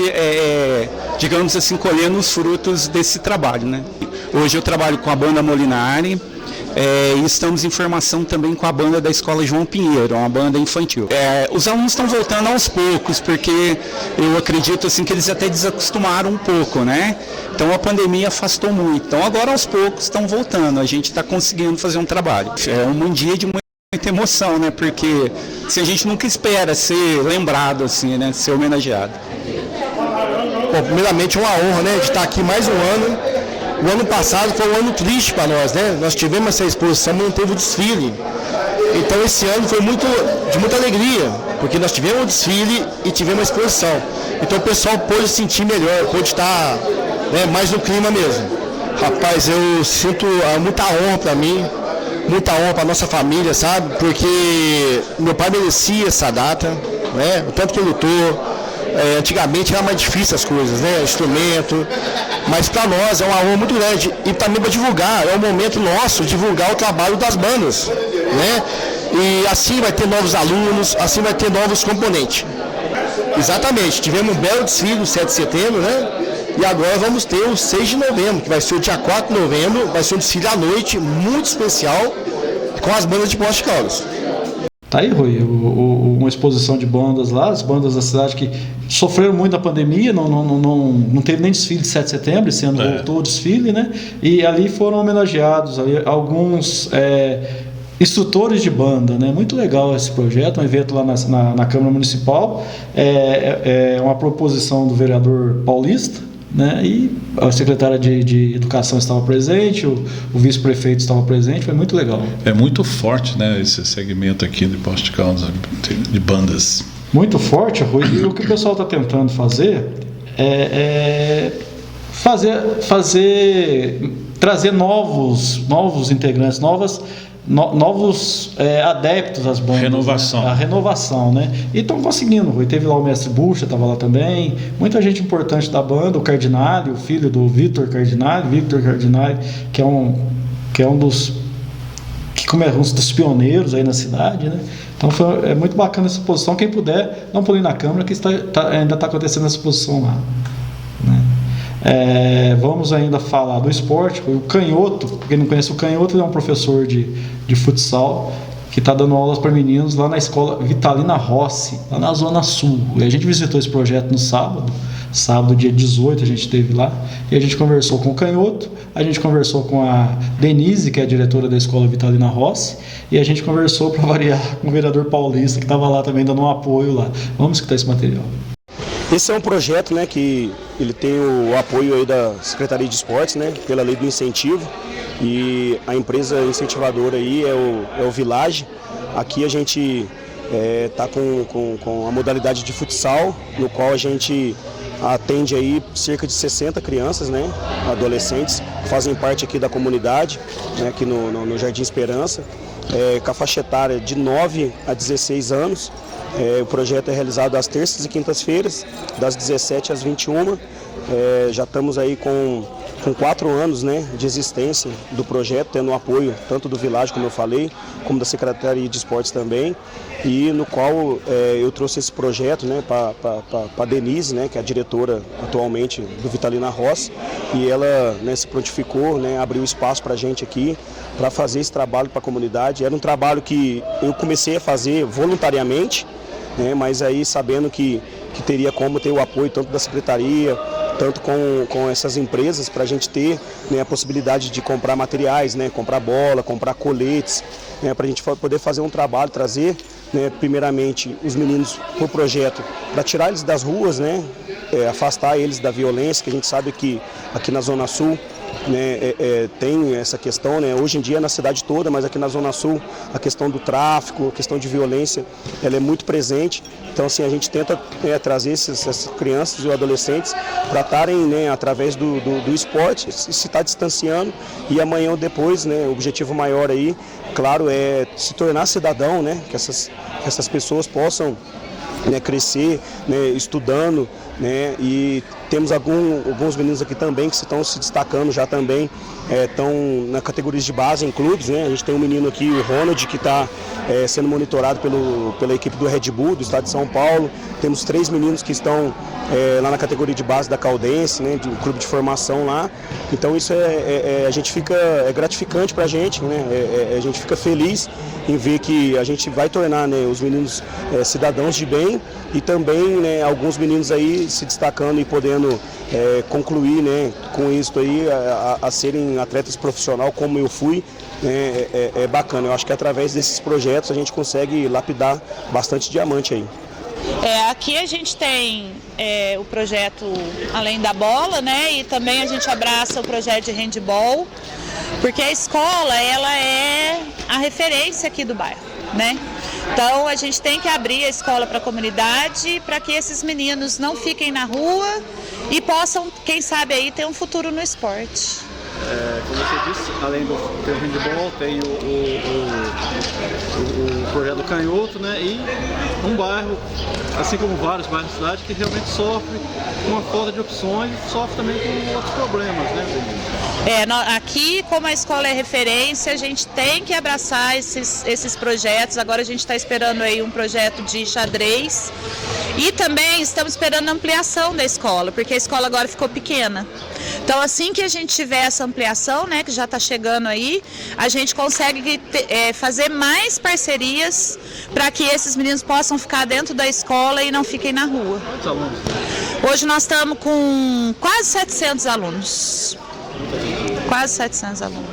digamos assim, colhendo os frutos desse trabalho, né? Hoje eu trabalho com a banda Molinari. E estamos em formação também com a banda da Escola João Pinheiro, uma banda infantil. Os alunos estão voltando aos poucos, porque eu acredito assim que eles até desacostumaram um pouco, né? Então a pandemia afastou muito. Então agora aos poucos estão voltando, a gente está conseguindo fazer um trabalho. É um dia de muita emoção, né? Porque assim, a gente nunca espera ser lembrado, assim, né? Ser homenageado. Bom, primeiramente é uma honra, né? De estar aqui mais um ano. O ano passado foi um ano triste para nós, né? Nós tivemos essa exposição, mas não teve o desfile. Então esse ano foi de muita alegria, porque nós tivemos o desfile e tivemos a exposição. Então o pessoal pôde se sentir melhor, pôde estar, né, mais no clima mesmo. Rapaz, eu sinto muita honra para mim, muita honra para nossa família, sabe? Porque meu pai merecia essa data, né? O tanto que ele lutou. Antigamente era mais difícil as coisas, né? Instrumento, mas para nós é uma honra muito grande, e também para divulgar, é um momento nosso divulgar o trabalho das bandas, né? E assim vai ter novos alunos, assim vai ter novos componentes. Exatamente, tivemos um belo desfile no 7 de setembro, né? E agora vamos ter o 6 de novembro, que vai ser o dia 4 de novembro, vai ser um desfile à noite muito especial com as bandas de Poços de Caldas. Tá aí, Rui, uma exposição de bandas lá, as bandas da cidade que sofreram muito na pandemia, não teve nem desfile de 7 de setembro, esse ano voltou o desfile, né? E ali foram homenageados alguns instrutores de banda, né? Muito legal esse projeto, um evento lá na Câmara Municipal, é uma proposição do vereador paulista, né? E a secretária de Educação estava presente, o vice-prefeito estava presente, foi muito legal. É muito forte, né, esse segmento aqui de Poços de Caldas, de bandas. Muito forte, Rui, e o que o pessoal está tentando fazer é trazer novos integrantes, novos adeptos às bandas. Renovação. Né? A renovação, né? E estão conseguindo, Rui. Teve lá o mestre Bucha, estava lá também. Muita gente importante da banda, o Cardinale, o filho do Victor Cardinale, que é um dos pioneiros aí na cidade, né? Então é muito bacana essa exposição. Quem puder, dá um pulinho na câmera que ainda está acontecendo essa exposição lá. Né? Vamos ainda falar do esporte. O Canhoto, quem não conhece o Canhoto, ele é um professor de futsal que está dando aulas para meninos lá na escola Vitalina Rossi, lá na Zona Sul. E a gente visitou esse projeto no sábado, dia 18, a gente esteve lá, e a gente conversou com o Canhoto, a gente conversou com a Denise, que é a diretora da escola Vitalina Rossi, e a gente conversou, para variar, com o vereador paulista, que estava lá também dando um apoio lá. Vamos escutar esse material. Esse é um projeto, né, que ele tem o apoio aí da Secretaria de Esportes, né, pela lei do incentivo, e a empresa incentivadora aí é o Village. Aqui a gente está com a modalidade de futsal, no qual a gente atende aí cerca de 60 crianças, né, adolescentes, que fazem parte aqui da comunidade, né, aqui no Jardim Esperança, com a faixa etária de 9 a 16 anos. O projeto é realizado às terças e quintas-feiras, das 17 às 21. Já estamos aí com 4 anos, né, de existência do projeto, tendo o apoio tanto do Village, como eu falei, como da Secretaria de Esportes também, e no qual eu trouxe esse projeto, né, para a Denise, né, que é a diretora atualmente do Vitalina Rossi, e ela, né, se prontificou, né, abriu espaço para a gente aqui, para fazer esse trabalho para a comunidade. Era um trabalho que eu comecei a fazer voluntariamente, né, mas aí sabendo que teria como ter o apoio tanto da Secretaria, tanto com essas empresas, para a gente ter, né, a possibilidade de comprar materiais, né, comprar bola, comprar coletes, né, para a gente poder fazer um trabalho, trazer, né, primeiramente os meninos para o projeto, para tirar eles das ruas, né, afastar eles da violência, que a gente sabe que aqui na Zona Sul, né, tem essa questão, né, hoje em dia na cidade toda, mas aqui na Zona Sul a questão do tráfico, a questão de violência, ela é muito presente. Então assim, a gente tenta, né, trazer essas crianças e adolescentes para estarem, né, através do esporte, se estar distanciando, e amanhã ou depois, né, o objetivo maior aí, claro, é se tornar cidadão, né, que essas pessoas possam, né, crescer, né, estudando, né, e temos alguns meninos aqui também que estão se destacando já também, estão na categoria de base em clubes, né? A gente tem um menino aqui, o Ronald, que está sendo monitorado pela equipe do Red Bull, do estado de São Paulo. Temos 3 meninos que estão lá na categoria de base da Caldense, né, do clube de formação lá. Então isso a gente fica, gratificante para a gente, né? A gente fica feliz em ver que a gente vai tornar, né, os meninos cidadãos de bem, e também, né, alguns meninos aí se destacando e podendo concluir, né, com isso aí a serem atletas profissionais como eu fui. É bacana. Eu acho que através desses projetos a gente consegue lapidar bastante diamante aí. Aqui a gente tem o projeto Além da Bola, né? E também a gente abraça o projeto de handball, porque a escola, ela é a referência aqui do bairro, né? Então a gente tem que abrir a escola para a comunidade, para que esses meninos não fiquem na rua e possam, quem sabe aí, ter um futuro no esporte. Como você disse, além do handball, tem o projeto Canhoto, né? E um bairro, assim como vários bairros da cidade, que realmente sofre com uma falta de opções e sofre também com outros problemas, né? Aqui, como a escola é referência, a gente tem que abraçar esses projetos. Agora a gente está esperando aí um projeto de xadrez, e também estamos esperando a ampliação da escola, porque a escola agora ficou pequena. Então, assim que a gente tiver essa ampliação, né, que já está chegando aí, a gente consegue fazer mais parcerias para que esses meninos possam ficar dentro da escola e não fiquem na rua. Quantos alunos? Hoje nós estamos com quase 700 alunos. Quase 700 alunos.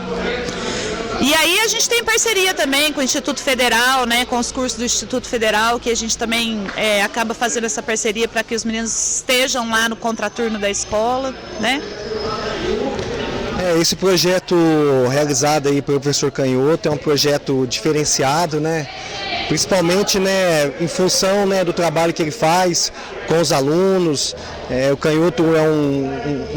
E aí a gente tem parceria também com o Instituto Federal, né, com os cursos do Instituto Federal, que a gente também acaba fazendo essa parceria para que os meninos estejam lá no contraturno da escola, né? Esse projeto realizado aí pelo professor Canhoto é um projeto diferenciado, né? Principalmente, né, em função, né, do trabalho que ele faz com os alunos. O Canhoto é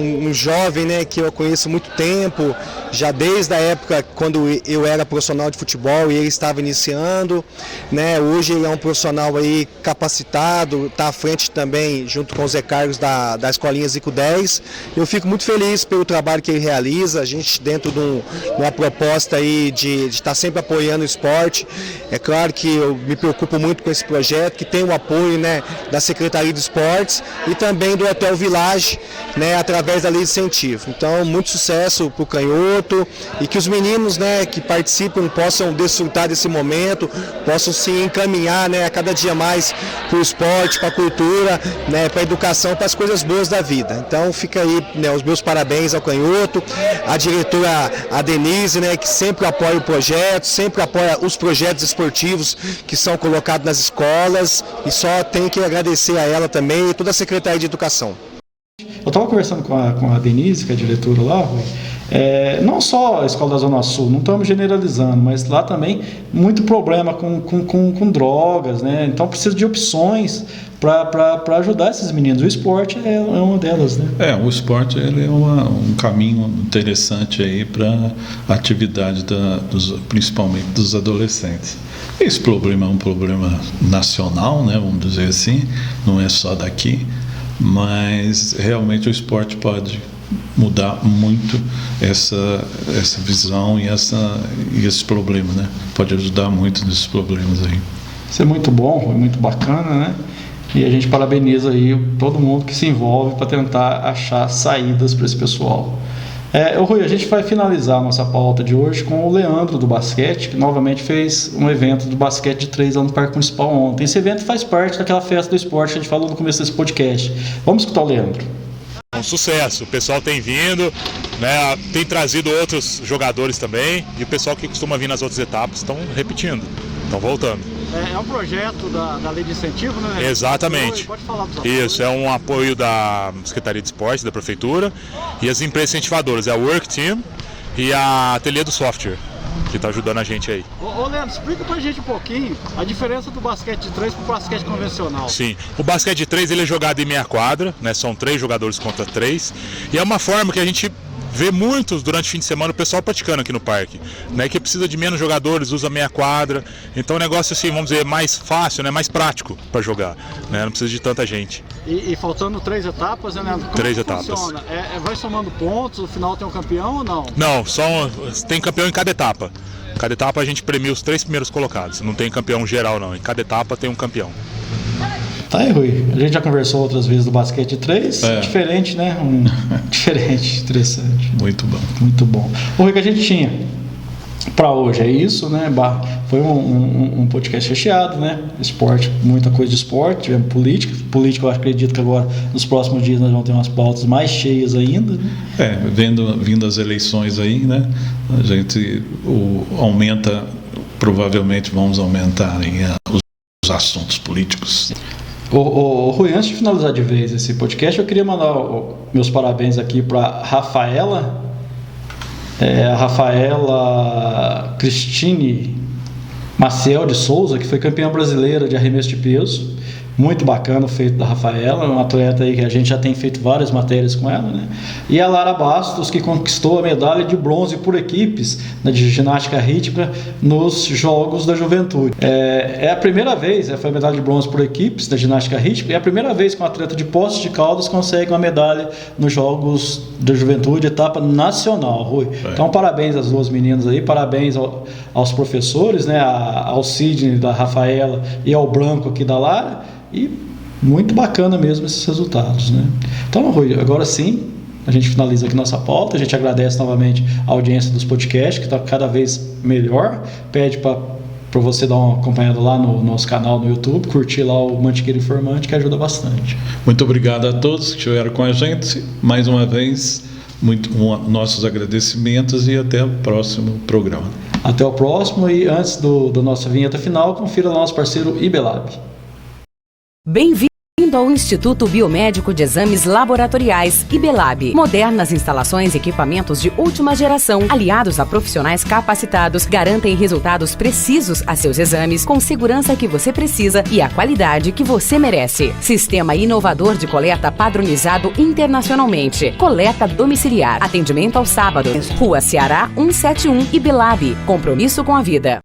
um jovem, né, que eu conheço há muito tempo, já desde a época quando eu era profissional de futebol e ele estava iniciando, né? Hoje ele é um profissional aí capacitado, está à frente também junto com o Zé Carlos da Escolinha Zico 10. Eu fico muito feliz pelo trabalho que ele realiza, a gente dentro de uma proposta aí de estar sempre apoiando o esporte. É claro que eu me preocupo muito com esse projeto, que tem o apoio, né, da Secretaria de Esportes e também do Hotel Village, né, através da Lei de Incentivo. Então, muito sucesso para o Canhoto e que os meninos, né, que participam possam desfrutar desse momento, possam se encaminhar, né, a cada dia mais para o esporte, para a cultura, né, para a educação, para as coisas boas da vida. Então, fica aí, né, os meus parabéns ao Canhoto, a diretora, a Denise, né, que sempre apoia o projeto, sempre apoia os projetos esportivos que são colocados nas escolas, e só tenho que agradecer a ela também e toda a Secretaria de Educação. Eu estava conversando com a Denise, que é a diretora lá, Rui, não só a Escola da Zona Sul, não estamos generalizando, mas lá também muito problema com drogas, né? Então precisa de opções para ajudar esses meninos. O esporte é uma delas, né? O esporte ele é um caminho interessante aí para a atividade principalmente dos adolescentes. Esse problema é um problema nacional, né? Vamos dizer assim, não é só daqui, mas realmente o esporte pode mudar muito essa visão e esse problema, né? Pode ajudar muito nesses problemas aí. Isso é muito bom, é muito bacana, né? E a gente parabeniza aí todo mundo que se envolve para tentar achar saídas para esse pessoal. Rui, a gente vai finalizar a nossa pauta de hoje com o Leandro do basquete, que novamente fez um evento do basquete de 3 lá no Parque Municipal ontem. Esse evento faz parte daquela festa do esporte que a gente falou no começo desse podcast. Vamos escutar o Leandro. Um sucesso, o pessoal tem vindo, né, tem trazido outros jogadores também, e o pessoal que costuma vir nas outras etapas estão repetindo, estão voltando. É um projeto da Lei de Incentivo, né? Exatamente. Pode falar dos Isso, é um apoio da Secretaria de Esporte, da Prefeitura, e as empresas incentivadoras, a Work Team e a Ateliê do Software, que está ajudando a gente aí. Ô Leandro, explica pra gente um pouquinho a diferença do basquete de 3 pro basquete convencional. Sim, o basquete de 3 ele é jogado em meia quadra, né? São 3 jogadores contra 3, e é uma forma que a gente vê muitos durante o fim de semana o pessoal praticando aqui no parque, né? Que precisa de menos jogadores, usa meia quadra, então o negócio assim, vamos dizer, mais fácil, né? Mais prático para jogar, né? Não precisa de tanta gente. E faltando 3 etapas, né? Como 3 etapas. Funciona? Vai somando pontos, no final tem um campeão ou não? Não, tem campeão em cada etapa. Cada etapa a gente premia os 3 primeiros colocados, não tem campeão geral não, em cada etapa tem um campeão. Tá aí, Rui. A gente já conversou outras vezes do basquete de 3, diferente, né? Diferente, interessante. Muito bom. Muito bom. O Rui, que a gente tinha para hoje é isso, né? Foi um podcast recheado, né? Esporte, muita coisa de esporte, tivemos política, eu acredito que agora nos próximos dias nós vamos ter umas pautas mais cheias ainda, né? Vindo as eleições aí, né? A gente provavelmente vamos aumentar os assuntos políticos. Rui, antes de finalizar de vez esse podcast, eu queria mandar meus parabéns aqui para Rafaela Cristine Maciel de Souza, que foi campeã brasileira de arremesso de peso. Muito bacana o feito da Rafaela, uma atleta aí que a gente já tem feito várias matérias com ela, né? E a Lara Bastos, que conquistou a medalha de bronze por equipes de ginástica rítmica nos Jogos da Juventude. É a primeira vez, foi a medalha de bronze por equipes da ginástica rítmica, é a primeira vez que um atleta de Poços de Caldas consegue uma medalha nos Jogos da Juventude, etapa nacional, Rui. Então, parabéns às duas meninas aí, parabéns aos professores, né? Ao Sidney da Rafaela e ao Branco aqui da Lara. E muito bacana mesmo esses resultados, né? Então, Rui, agora sim, a gente finaliza aqui nossa pauta. A gente agradece novamente a audiência dos podcasts, que está cada vez melhor. Pede para você dar uma acompanhada lá no nosso canal no YouTube, curtir lá o Mantiqueira Informante, que ajuda bastante. Muito obrigado a todos que estiveram com a gente. Mais uma vez, nossos agradecimentos e até o próximo programa. Até o próximo, e antes da nossa vinheta final, confira lá nosso parceiro IBelab. Bem-vindo ao Instituto Biomédico de Exames Laboratoriais, IBelab. Modernas instalações e equipamentos de última geração, aliados a profissionais capacitados, garantem resultados precisos a seus exames, com segurança que você precisa e a qualidade que você merece. Sistema inovador de coleta padronizado internacionalmente. Coleta domiciliar. Atendimento aos sábados. Rua Ceará 171, IBelab. Compromisso com a vida.